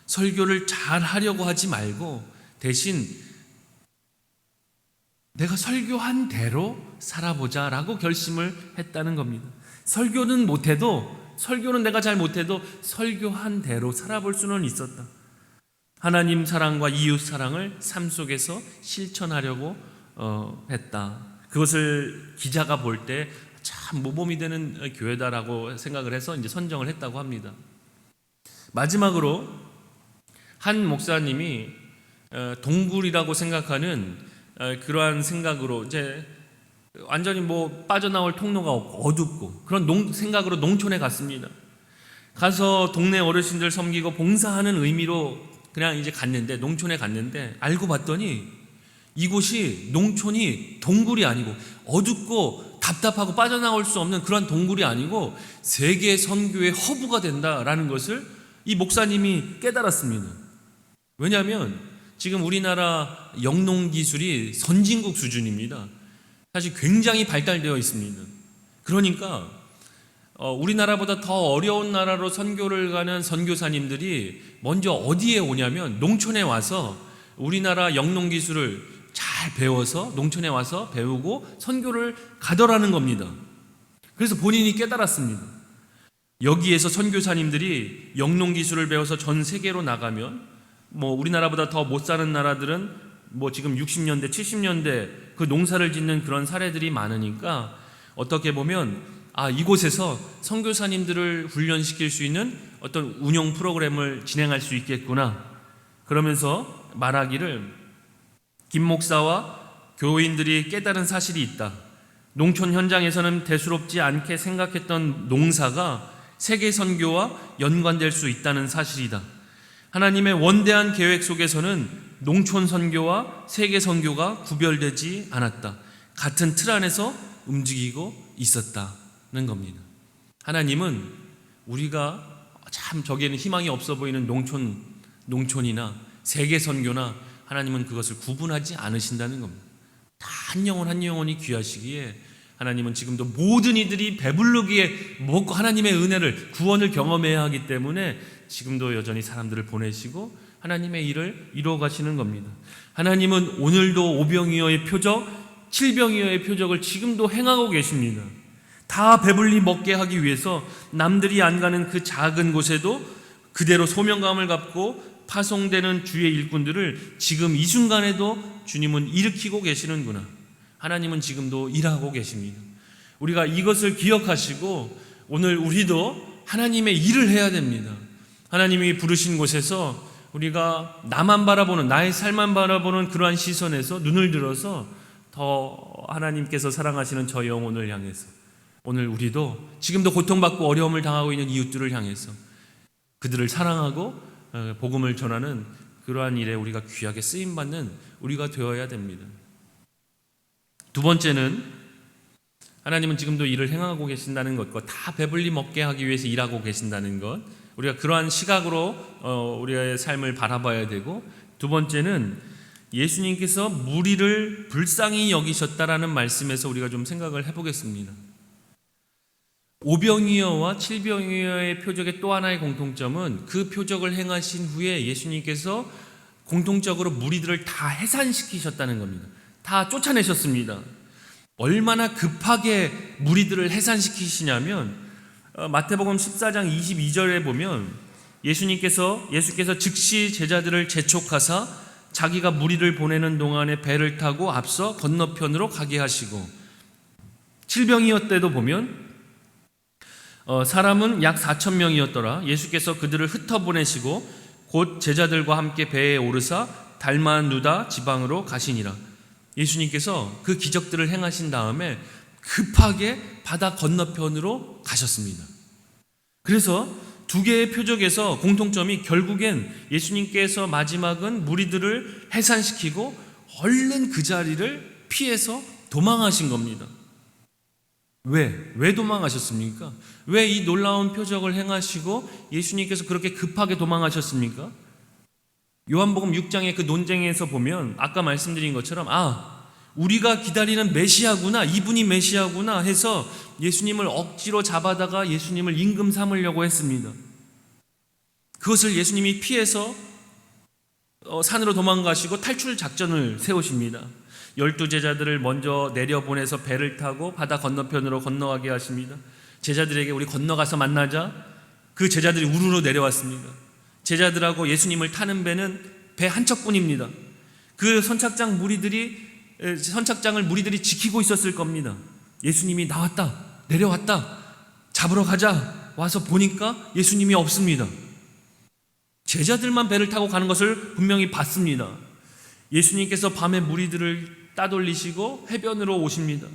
설교를 잘 하려고 하지 말고 대신 내가 설교한 대로 살아보자라고 결심을 했다는 겁니다. 설교는 내가 잘 못해도 설교한 대로 살아볼 수는 있었다. 하나님 사랑과 이웃 사랑을 삶 속에서 실천하려고 했다. 그것을 기자가 볼 때 참 모범이 되는 교회다라고 생각을 해서 이제 선정을 했다고 합니다. 마지막으로 한 목사님이 동굴이라고 생각하는 그러한 생각으로 이제 완전히 빠져나올 통로가 없고 어둡고 그런 생각으로 농촌에 갔습니다. 가서 동네 어르신들 섬기고 봉사하는 의미로 그냥 이제 농촌에 갔는데 알고 봤더니 이곳이 농촌이 동굴이 아니고 어둡고 답답하고 빠져나올 수 없는 그런 동굴이 아니고 세계 선교의 허브가 된다라는 것을 이 목사님이 깨달았습니다. 왜냐하면 지금 우리나라 영농기술이 선진국 수준입니다. 사실 굉장히 발달되어 있습니다. 그러니까 우리나라보다 더 어려운 나라로 선교를 가는 선교사님들이 먼저 어디에 오냐면 농촌에 와서 우리나라 영농기술을 잘 배워서 농촌에 와서 배우고 선교를 가더라는 겁니다. 그래서 본인이 깨달았습니다. 여기에서 선교사님들이 영농기술을 배워서 전 세계로 나가면 우리나라보다 더 못 사는 나라들은 지금 60년대, 70년대 그 농사를 짓는 그런 사례들이 많으니까 어떻게 보면 이곳에서 선교사님들을 훈련시킬 수 있는 어떤 운영 프로그램을 진행할 수 있겠구나. 그러면서 말하기를 김 목사와 교인들이 깨달은 사실이 있다. 농촌 현장에서는 대수롭지 않게 생각했던 농사가 세계 선교와 연관될 수 있다는 사실이다. 하나님의 원대한 계획 속에서는 농촌 선교와 세계 선교가 구별되지 않았다. 같은 틀 안에서 움직이고 있었다는 겁니다. 하나님은 우리가 참 저기에는 희망이 없어 보이는 농촌이나 세계 선교나 하나님은 그것을 구분하지 않으신다는 겁니다. 다 한 영혼 한 영혼이 귀하시기에 하나님은 지금도 모든 이들이 배부르기에 먹고 하나님의 은혜를, 구원을 경험해야 하기 때문에 지금도 여전히 사람들을 보내시고 하나님의 일을 이루어 가시는 겁니다. 하나님은 오늘도 오병이어의 표적, 칠병이어의 표적을 지금도 행하고 계십니다. 다 배불리 먹게 하기 위해서 남들이 안 가는 그 작은 곳에도 그대로 소명감을 갖고 파송되는 주의 일꾼들을 지금 이 순간에도 주님은 일으키고 계시는구나. 하나님은 지금도 일하고 계십니다. 우리가 이것을 기억하시고 오늘 우리도 하나님의 일을 해야 됩니다. 하나님이 부르신 곳에서 우리가 나만 바라보는, 나의 삶만 바라보는 그러한 시선에서 눈을 들어서 더 하나님께서 사랑하시는 저 영혼을 향해서, 오늘 우리도 지금도 고통받고 어려움을 당하고 있는 이웃들을 향해서 그들을 사랑하고 복음을 전하는 그러한 일에 우리가 귀하게 쓰임받는 우리가 되어야 됩니다. 두 번째는 하나님은 지금도 일을 행하고 계신다는 것과 다 배불리 먹게 하기 위해서 일하고 계신다는 것, 우리가 그러한 시각으로 우리의 삶을 바라봐야 되고, 두 번째는 예수님께서 무리를 불쌍히 여기셨다라는 말씀에서 우리가 좀 생각을 해보겠습니다. 오병이어와 칠병이어의 표적의 또 하나의 공통점은 그 표적을 행하신 후에 예수님께서 공통적으로 무리들을 다 해산시키셨다는 겁니다. 다 쫓아내셨습니다. 얼마나 급하게 무리들을 해산시키시냐면 마태복음 14장 22절에 보면 예수께서 즉시 제자들을 재촉하사 자기가 무리를 보내는 동안에 배를 타고 앞서 건너편으로 가게 하시고, 칠병이어 때도 보면 사람은 약 4,000명이었더라. 예수께서 그들을 흩어보내시고 곧 제자들과 함께 배에 오르사 달마누다 지방으로 가시니라. 예수님께서 그 기적들을 행하신 다음에 급하게 바다 건너편으로 가셨습니다. 그래서 두 개의 표적에서 공통점이 결국엔 예수님께서 마지막은 무리들을 해산시키고 얼른 그 자리를 피해서 도망하신 겁니다. 왜 도망하셨습니까? 왜 이 놀라운 표적을 행하시고 예수님께서 그렇게 급하게 도망하셨습니까? 요한복음 6장의 그 논쟁에서 보면 아까 말씀드린 것처럼 우리가 기다리는 메시아구나, 이분이 메시아구나 해서 예수님을 억지로 잡아다가 예수님을 임금 삼으려고 했습니다. 그것을 예수님이 피해서 산으로 도망가시고 탈출 작전을 세우십니다. 12제자들을 먼저 내려보내서 배를 타고 바다 건너편으로 건너가게 하십니다. 제자들에게 우리 건너가서 만나자. 그 제자들이 우르르 내려왔습니다. 제자들하고 예수님을 타는 배는 배 한 척뿐입니다. 그 선착장을 무리들이 지키고 있었을 겁니다. 예수님이 나왔다, 내려왔다, 잡으러 가자 와서 보니까 예수님이 없습니다. 제자들만 배를 타고 가는 것을 분명히 봤습니다. 예수님께서 밤에 무리들을 따돌리시고 해변으로 오십니다.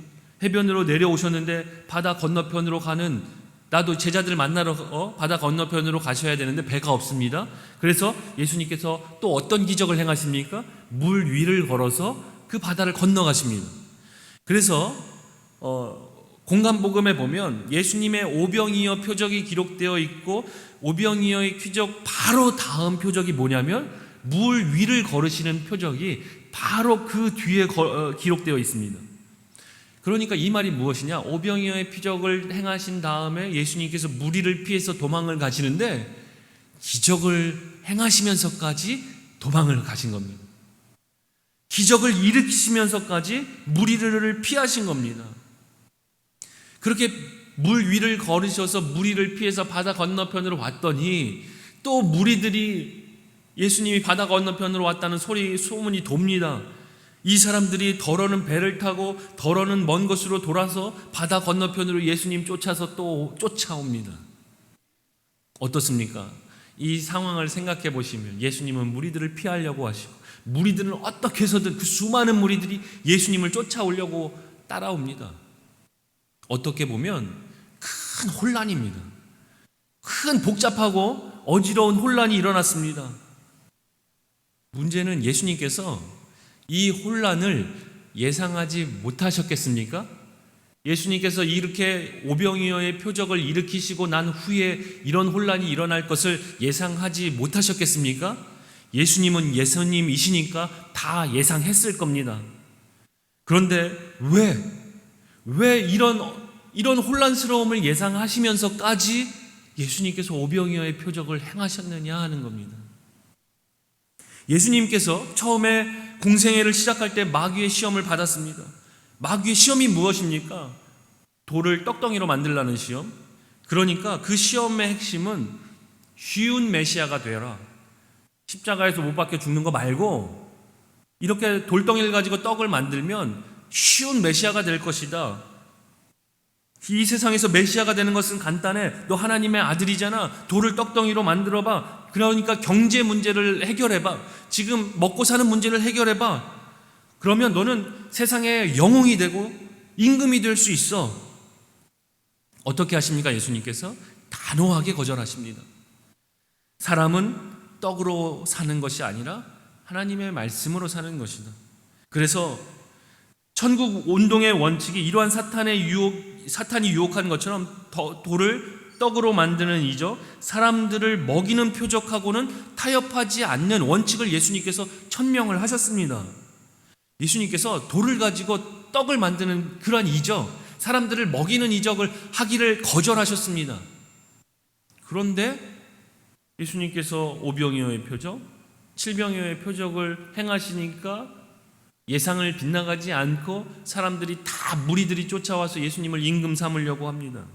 해변으로 내려오셨는데 바다 건너편으로 가는, 나도 제자들 만나러 바다 건너편으로 가셔야 되는데 배가 없습니다. 그래서 예수님께서 또 어떤 기적을 행하십니까? 물 위를 걸어서 그 바다를 건너가십니다. 그래서 공간복음에 보면 예수님의 오병이어 표적이 기록되어 있고, 오병이어의 표적 바로 다음 표적이 뭐냐면 물 위를 걸으시는 표적이 바로 그 뒤에 기록되어 있습니다. 그러니까 이 말이 무엇이냐? 오병이어의 표적을 행하신 다음에 예수님께서 무리를 피해서 도망을 가시는데 기적을 행하시면서까지 도망을 가신 겁니다. 기적을 일으키시면서까지 무리를 피하신 겁니다. 그렇게 물 위를 걸으셔서 무리를 피해서 바다 건너편으로 왔더니 또 무리들이 예수님이 바다 건너편으로 왔다는 소문이 돕니다. 이 사람들이 덜어는 배를 타고 덜어는 먼 곳으로 돌아서 바다 건너편으로 예수님 쫓아서 또 쫓아옵니다. 어떻습니까? 이 상황을 생각해 보시면 예수님은 무리들을 피하려고 하시고, 무리들은 어떻게 해서든 그 수많은 무리들이 예수님을 쫓아오려고 따라옵니다. 어떻게 보면 큰 혼란입니다. 큰 복잡하고 어지러운 혼란이 일어났습니다. 문제는 예수님께서 이 혼란을 예상하지 못하셨겠습니까? 예수님께서 이렇게 오병이어의 표적을 일으키시고 난 후에 이런 혼란이 일어날 것을 예상하지 못하셨겠습니까? 예수님은 예수님이시니까 다 예상했을 겁니다. 그런데 왜 이런 혼란스러움을 예상하시면서까지 예수님께서 오병이어의 표적을 행하셨느냐 하는 겁니다. 예수님께서 처음에 공생애를 시작할 때 마귀의 시험을 받았습니다. 마귀의 시험이 무엇입니까? 돌을 떡덩이로 만들라는 시험. 그러니까 그 시험의 핵심은 쉬운 메시아가 되라. 십자가에서 못 박혀 죽는 거 말고 이렇게 돌덩이를 가지고 떡을 만들면 쉬운 메시아가 될 것이다. 이 세상에서 메시아가 되는 것은 간단해. 너 하나님의 아들이잖아. 돌을 떡덩이로 만들어봐. 그러니까 경제 문제를 해결해봐. 지금 먹고 사는 문제를 해결해봐. 그러면 너는 세상의 영웅이 되고 임금이 될 수 있어. 어떻게 하십니까? 예수님께서 단호하게 거절하십니다. 사람은 떡으로 사는 것이 아니라 하나님의 말씀으로 사는 것이다. 그래서 천국 운동의 원칙이 이러한 사탄이 유혹하는 것처럼 돌을 떡으로 만드는 이적, 사람들을 먹이는 표적하고는 타협하지 않는 원칙을 예수님께서 천명을 하셨습니다. 예수님께서 돌을 가지고 떡을 만드는 그러한 이적, 사람들을 먹이는 이적을 하기를 거절하셨습니다. 그런데 예수님께서 오병이어의 표적, 칠병이어의 표적을 행하시니까 예상을 빗나가지 않고 사람들이 다 무리들이 쫓아와서 예수님을 임금 삼으려고 합니다.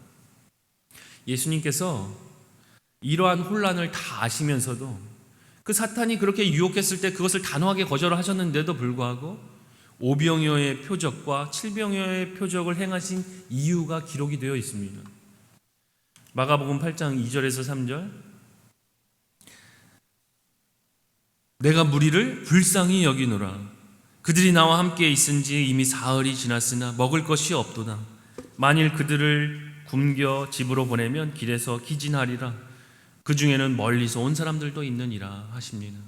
예수님께서 이러한 혼란을 다 아시면서도 그 사탄이 그렇게 유혹했을 때 그것을 단호하게 거절하셨는데도 불구하고 오병이어의 표적과 칠병이어의 표적을 행하신 이유가 기록이 되어 있습니다. 마가복음 8장 2절에서 3절, 내가 무리를 불쌍히 여기노라. 그들이 나와 함께 있은지 이미 사흘이 지났으나 먹을 것이 없도다. 만일 그들을 굶겨 집으로 보내면 길에서 기진하리라. 그 중에는 멀리서 온 사람들도 있느니라 하십니다.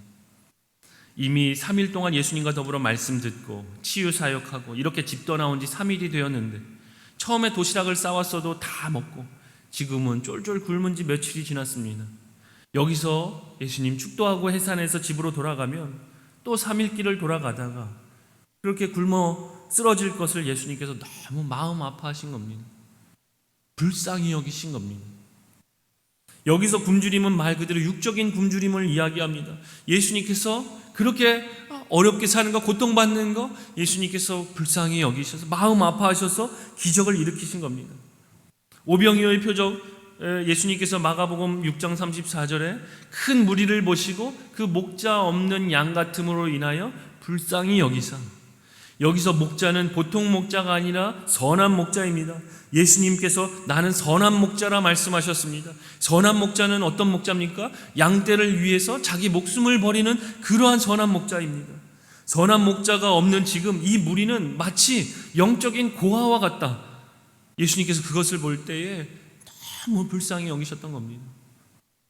이미 3일 동안 예수님과 더불어 말씀 듣고 치유 사역하고 이렇게 집 떠나온 지 3일이 되었는데 처음에 도시락을 싸왔어도 다 먹고 지금은 쫄쫄 굶은 지 며칠이 지났습니다. 여기서 예수님 축도하고 해산해서 집으로 돌아가면 또 3일 길을 돌아가다가 그렇게 굶어 쓰러질 것을 예수님께서 너무 마음 아파하신 겁니다. 불쌍히 여기신 겁니다. 여기서 굶주림은 말 그대로 육적인 굶주림을 이야기합니다. 예수님께서 그렇게 어렵게 사는 거, 고통받는 거 예수님께서 불쌍히 여기셔서 마음 아파하셔서 기적을 일으키신 겁니다. 오병이어의 표적, 예수님께서 마가복음 6장 34절에 큰 무리를 보시고 그 목자 없는 양 같음으로 인하여 불쌍히 여기사, 여기서 목자는 보통 목자가 아니라 선한 목자입니다. 예수님께서 나는 선한 목자라 말씀하셨습니다. 선한 목자는 어떤 목자입니까? 양떼를 위해서 자기 목숨을 버리는 그러한 선한 목자입니다. 선한 목자가 없는 지금 이 무리는 마치 영적인 고아와 같다. 예수님께서 그것을 볼 때에 너무 불쌍히 여기셨던 겁니다.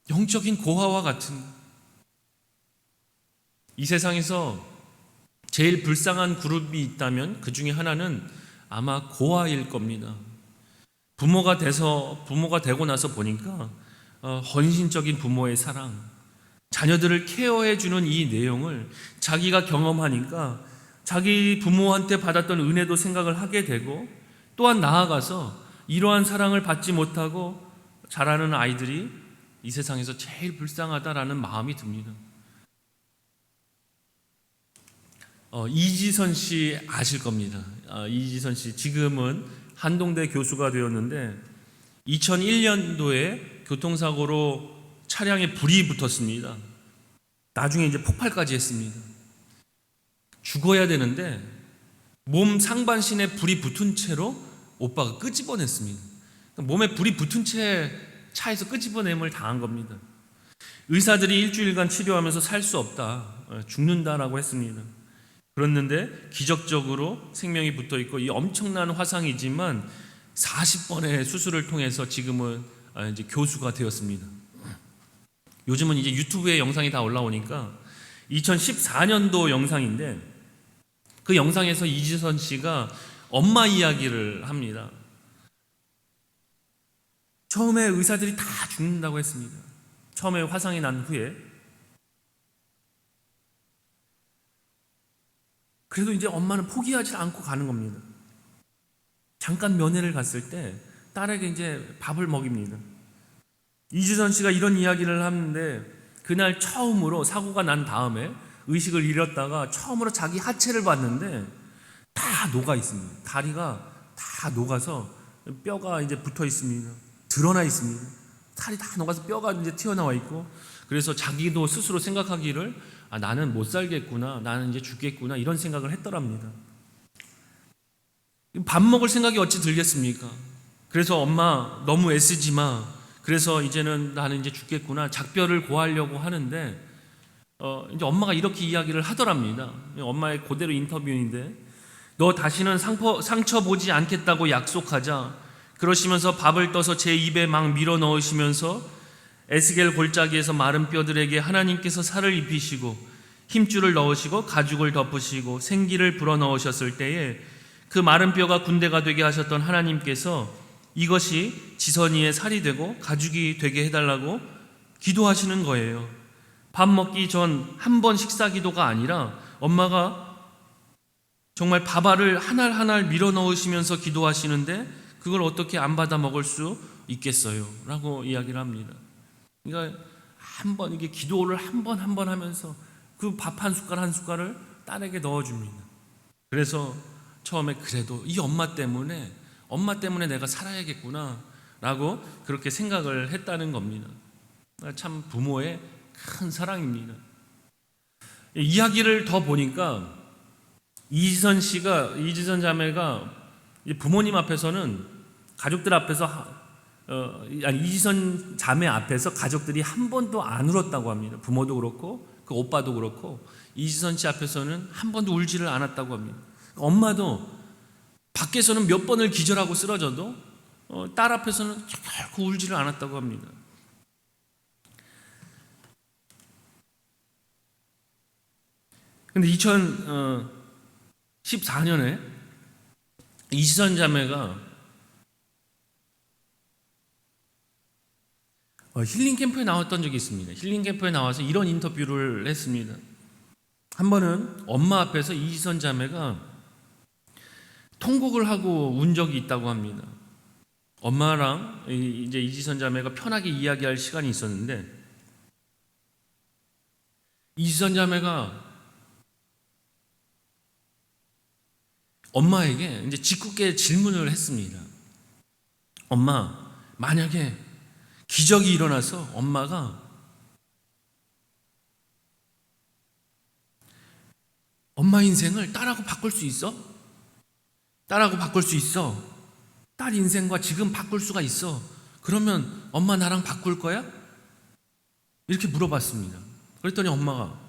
영적인 고아와 같은, 이 세상에서 제일 불쌍한 그룹이 있다면 그 중에 하나는 아마 고아일 겁니다. 부모가 되고 나서 보니까 헌신적인 부모의 사랑, 자녀들을 케어해주는 이 내용을 자기가 경험하니까 자기 부모한테 받았던 은혜도 생각을 하게 되고, 또한 나아가서 이러한 사랑을 받지 못하고 자라는 아이들이 이 세상에서 제일 불쌍하다라는 마음이 듭니다. 이지선 씨 아실 겁니다. 이지선 씨 지금은 한동대 교수가 되었는데 2001년도에 교통사고로 차량에 불이 붙었습니다. 나중에 이제 폭발까지 했습니다. 죽어야 되는데 몸 상반신에 불이 붙은 채로 오빠가 끄집어냈습니다. 몸에 불이 붙은 채 차에서 끄집어냄을 당한 겁니다. 의사들이 일주일간 치료하면서 살 수 없다, 죽는다라고 했습니다. 그랬는데 기적적으로 생명이 붙어 있고, 이 엄청난 화상이지만 40번의 수술을 통해서 지금은 이제 교수가 되었습니다. 요즘은 이제 유튜브에 영상이 다 올라오니까 2014년도 영상인데, 그 영상에서 이지선 씨가 엄마 이야기를 합니다. 처음에 의사들이 다 죽는다고 했습니다. 처음에 화상이 난 후에. 그래도 이제 엄마는 포기하지 않고 가는 겁니다. 잠깐 면회를 갔을 때 딸에게 이제 밥을 먹입니다. 이주선 씨가 이런 이야기를 하는데 그날 처음으로 사고가 난 다음에 의식을 잃었다가 처음으로 자기 하체를 봤는데 다 녹아 있습니다. 다리가 다 녹아서 뼈가 이제 붙어 있습니다. 드러나 있습니다. 살이 다 녹아서 뼈가 이제 튀어나와 있고, 그래서 자기도 스스로 생각하기를 나는 못 살겠구나, 나는 이제 죽겠구나, 이런 생각을 했더랍니다. 밥 먹을 생각이 어찌 들겠습니까? 그래서 엄마 너무 애쓰지 마. 그래서 이제는 나는 이제 죽겠구나, 작별을 고하려고 하는데 이제 엄마가 이렇게 이야기를 하더랍니다. 엄마의 그대로 인터뷰인데, 너 다시는 상처 보지 않겠다고 약속하자. 그러시면서 밥을 떠서 제 입에 막 밀어 넣으시면서 에스겔 골짜기에서 마른 뼈들에게 하나님께서 살을 입히시고 힘줄을 넣으시고 가죽을 덮으시고 생기를 불어넣으셨을 때에 그 마른 뼈가 군대가 되게 하셨던 하나님께서 이것이 지선이의 살이 되고 가죽이 되게 해달라고 기도하시는 거예요. 밥 먹기 전 한 번 식사 기도가 아니라 엄마가 정말 밥알을 하날 하날 밀어 넣으시면서 기도하시는데 그걸 어떻게 안 받아 먹을 수 있겠어요? 라고 이야기를 합니다. 그러니까 한 번, 이게 기도를 한 번 하면서 그 밥 한 숟갈 한 숟갈을 딸에게 넣어줍니다. 그래서 처음에 그래도 이 엄마 때문에 내가 살아야겠구나 라고 그렇게 생각을 했다는 겁니다. 참 부모의 큰 사랑입니다. 이야기를 더 보니까 이지선 자매가 부모님 앞에서는 가족들 앞에서 이지선 자매 앞에서 가족들이 한 번도 안 울었다고 합니다. 부모도 그렇고 그 오빠도 그렇고 이지선 씨 앞에서는 한 번도 울지를 않았다고 합니다. 엄마도 밖에서는 몇 번을 기절하고 쓰러져도 딸 앞에서는 결코 울지를 않았다고 합니다. 근데 2014년에 이지선 자매가 힐링 캠프에 나왔던 적이 있습니다. 힐링 캠프에 나와서 이런 인터뷰를 했습니다. 한 번은 엄마 앞에서 이지선 자매가 통곡을 하고 운 적이 있다고 합니다. 엄마랑 이제 이지선 자매가 편하게 이야기할 시간이 있었는데 이지선 자매가 엄마에게 이제 짓궂게 질문을 했습니다. 엄마, 만약에 기적이 일어나서 엄마가 엄마 인생을 딸하고 바꿀 수 있어? 딸하고 바꿀 수 있어. 딸 인생과 지금 바꿀 수가 있어. 그러면 엄마 나랑 바꿀 거야? 이렇게 물어봤습니다. 그랬더니 엄마가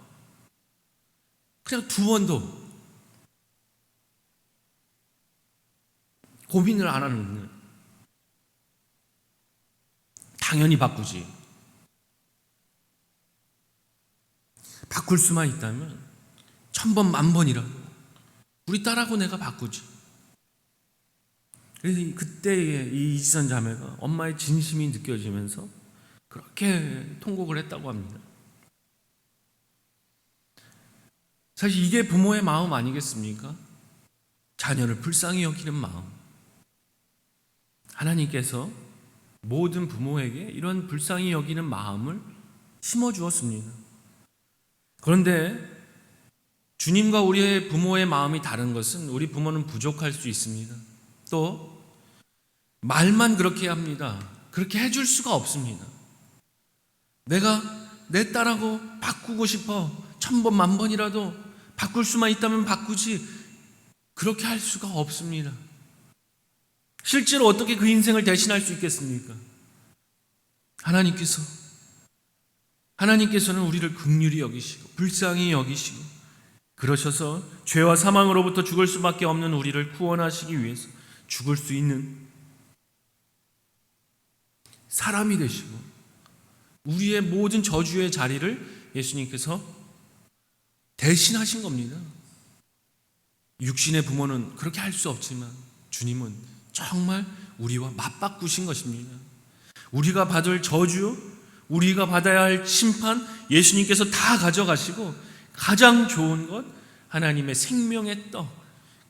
그냥 두 번도 고민을 안 하는, 당연히 바꾸지. 바꿀 수만 있다면 1000번, 10,000번이라도 우리 딸하고 내가 바꾸지. 그래서 그때 이 이지선 자매가 엄마의 진심이 느껴지면서 그렇게 통곡을 했다고 합니다. 사실 이게 부모의 마음 아니겠습니까? 자녀를 불쌍히 여기는 마음. 하나님께서 모든 부모에게 이런 불쌍히 여기는 마음을 심어주었습니다. 그런데 주님과 우리의 부모의 마음이 다른 것은 우리 부모는 부족할 수 있습니다. 또 말만 그렇게 합니다. 그렇게 해줄 수가 없습니다. 내가 내 딸하고 바꾸고 싶어 1000번, 10,000번이라도 바꿀 수만 있다면 바꾸지, 그렇게 할 수가 없습니다. 실제로 어떻게 그 인생을 대신할 수 있겠습니까? 하나님께서는 우리를 긍휼히 여기시고 불쌍히 여기시고 그러셔서 죄와 사망으로부터 죽을 수밖에 없는 우리를 구원하시기 위해서 죽을 수 있는 사람이 되시고 우리의 모든 저주의 자리를 예수님께서 대신하신 겁니다. 육신의 부모는 그렇게 할 수 없지만 주님은 정말 우리와 맞바꾸신 것입니다. 우리가 받을 저주, 우리가 받아야 할 심판 예수님께서 다 가져가시고 가장 좋은 것, 하나님의 생명의 떡,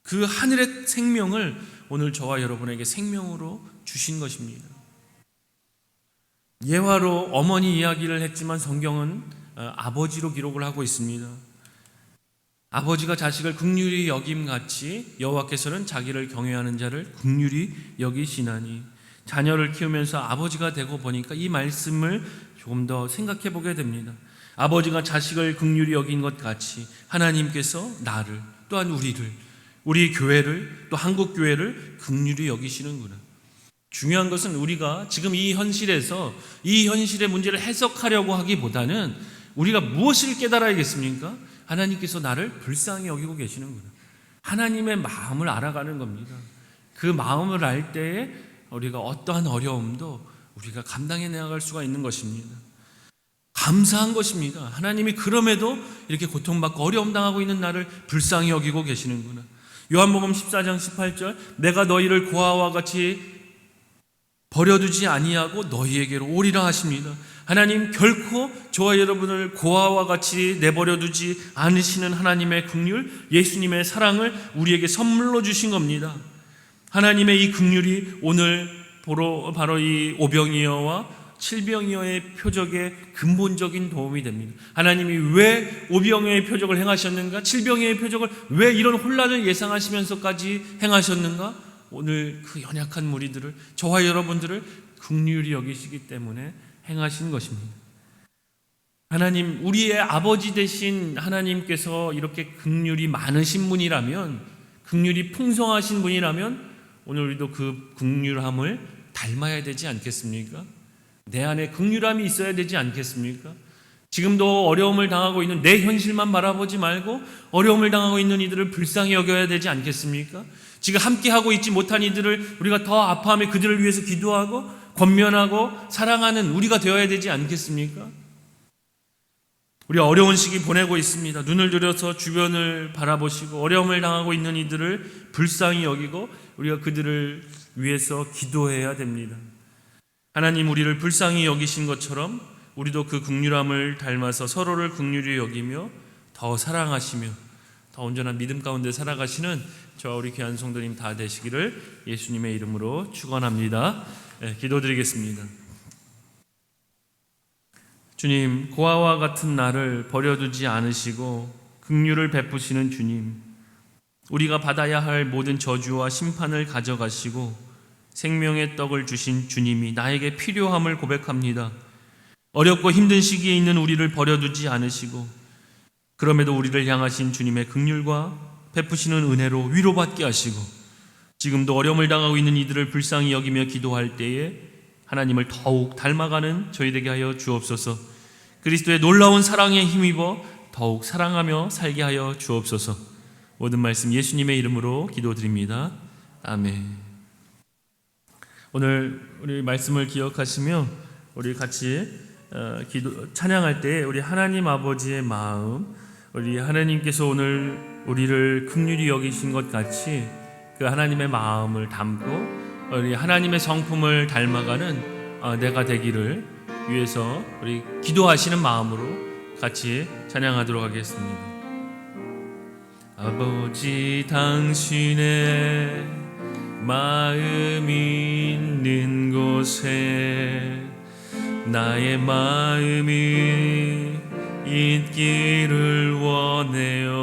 그 하늘의 생명을 오늘 저와 여러분에게 생명으로 주신 것입니다. 예화로 어머니 이야기를 했지만 성경은 아버지로 기록을 하고 있습니다. 아버지가 자식을 긍휼히 여김같이 여호와께서는 자기를 경외하는 자를 긍휼히 여기시나니. 자녀를 키우면서 아버지가 되고 보니까 이 말씀을 조금 더 생각해 보게 됩니다. 아버지가 자식을 긍휼히 여긴 것 같이 하나님께서 나를, 또한 우리를, 우리 교회를, 또 한국 교회를 긍휼히 여기시는구나. 중요한 것은 우리가 지금 이 현실에서 이 현실의 문제를 해석하려고 하기보다는 우리가 무엇을 깨달아야겠습니까? 하나님께서 나를 불쌍히 여기고 계시는구나. 하나님의 마음을 알아가는 겁니다. 그 마음을 알 때에 우리가 어떠한 어려움도 우리가 감당해 나갈 수가 있는 것입니다. 감사한 것입니다. 하나님이 그럼에도 이렇게 고통받고 어려움 당하고 있는 나를 불쌍히 여기고 계시는구나. 요한복음 14장 18절, 내가 너희를 고아와 같이 버려두지 아니하고 너희에게로 오리라 하십니다. 하나님 결코 저와 여러분을 고아와 같이 내버려두지 않으시는 하나님의 긍휼, 예수님의 사랑을 우리에게 선물로 주신 겁니다. 하나님의 이 긍휼이 오늘 바로 이 오병이어와 칠병이어의 표적의 근본적인 도움이 됩니다. 하나님이 왜 오병이어의 표적을 행하셨는가? 칠병이어의 표적을 왜 이런 혼란을 예상하시면서까지 행하셨는가? 오늘 그 연약한 무리들을, 저와 여러분들을 긍휼히 여기시기 때문에 행하신 것입니다. 하나님, 우리의 아버지 되신 하나님께서 이렇게 긍휼이 많으신 분이라면, 긍휼이 풍성하신 분이라면 오늘 우리도 그 긍휼함을 닮아야 되지 않겠습니까? 내 안에 긍휼함이 있어야 되지 않겠습니까? 지금도 어려움을 당하고 있는 내 현실만 바라보지 말고 어려움을 당하고 있는 이들을 불쌍히 여겨야 되지 않겠습니까? 지금 함께하고 있지 못한 이들을 우리가 더 아파하며 그들을 위해서 기도하고 권면하고 사랑하는 우리가 되어야 되지 않겠습니까? 우리 어려운 시기 보내고 있습니다. 눈을 들여서 주변을 바라보시고 어려움을 당하고 있는 이들을 불쌍히 여기고 우리가 그들을 위해서 기도해야 됩니다. 하나님 우리를 불쌍히 여기신 것처럼 우리도 그 긍휼함을 닮아서 서로를 긍휼히 여기며 더 사랑하시며 더 온전한 믿음 가운데 살아가시는 저와 우리 귀한 성도님 다 되시기를 예수님의 이름으로 축원합니다. 기도드리겠습니다. 주님, 고아와 같은 나를 버려두지 않으시고 긍휼을 베푸시는 주님, 우리가 받아야 할 모든 저주와 심판을 가져가시고 생명의 떡을 주신 주님이 나에게 필요함을 고백합니다. 어렵고 힘든 시기에 있는 우리를 버려두지 않으시고 그럼에도 우리를 향하신 주님의 긍휼과 베푸시는 은혜로 위로받게 하시고 지금도 어려움을 당하고 있는 이들을 불쌍히 여기며 기도할 때에 하나님을 더욱 닮아가는 저희 되게 하여 주옵소서. 그리스도의 놀라운 사랑에 힘입어 더욱 사랑하며 살게 하여 주옵소서. 모든 말씀 예수님의 이름으로 기도드립니다. 아멘. 오늘 우리 말씀을 기억하시며 우리 같이 찬양할 때 우리 하나님 아버지의 마음, 우리 하나님께서 오늘 우리를 긍휼히 여기신 것 같이 그 하나님의 마음을 담고 우리 하나님의 성품을 닮아가는 내가 되기를 위해서 우리 기도하시는 마음으로 같이 찬양하도록 하겠습니다. 아버지, 당신의 마음이 있는 곳에 나의 마음이 있기를 원해요.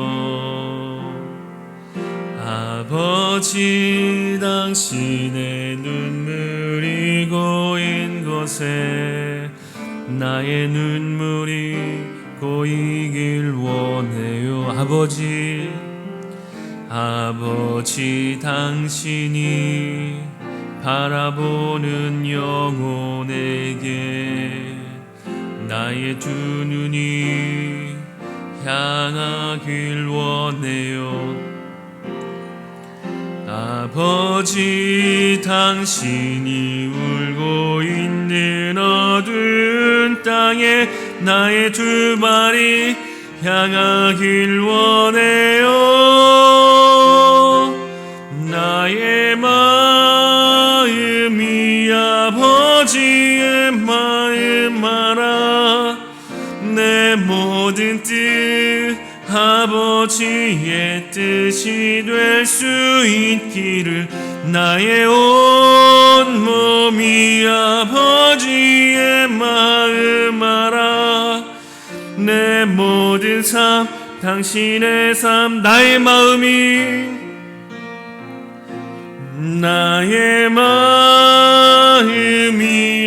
아버지, 당신의 눈물이 고인 곳에 나의 눈물이 고이길 원해요. 아버지, 당신이 바라보는 영혼에게 나의 두 눈이 향하길 원해요. 아버지, 당신이 울고 있는 어두운 땅에 나의 두 발이 향하길 원해요. 나의 마음이 아버지의 마음 알아. 내 모든 뜻 아버지의 뜻이 뜻이 될 수 있기를 나의 온 몸이 아버지의 마음 알아. 내 모든 삶 당신의 삶 나의 마음이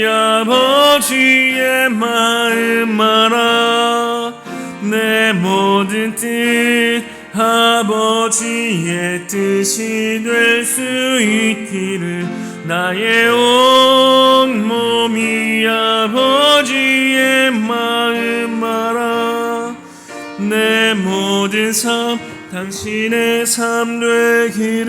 아버지의 마음 알아. 내 모든 뜻 아버지의 뜻이 될 수 있기를 나의 온 몸이 아버지의 마음 알아. 내 모든 삶 당신의 삶 되기를.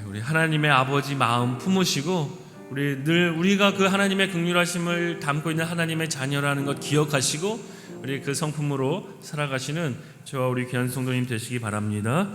우리 하나님의 아버지 마음 품으시고 우리가 그 하나님의 긍휼하심을 담고 있는 하나님의 자녀라는 것 기억하시고 우리 그 성품으로 살아가시는 저와 우리 귀한 성도님 되시기 바랍니다.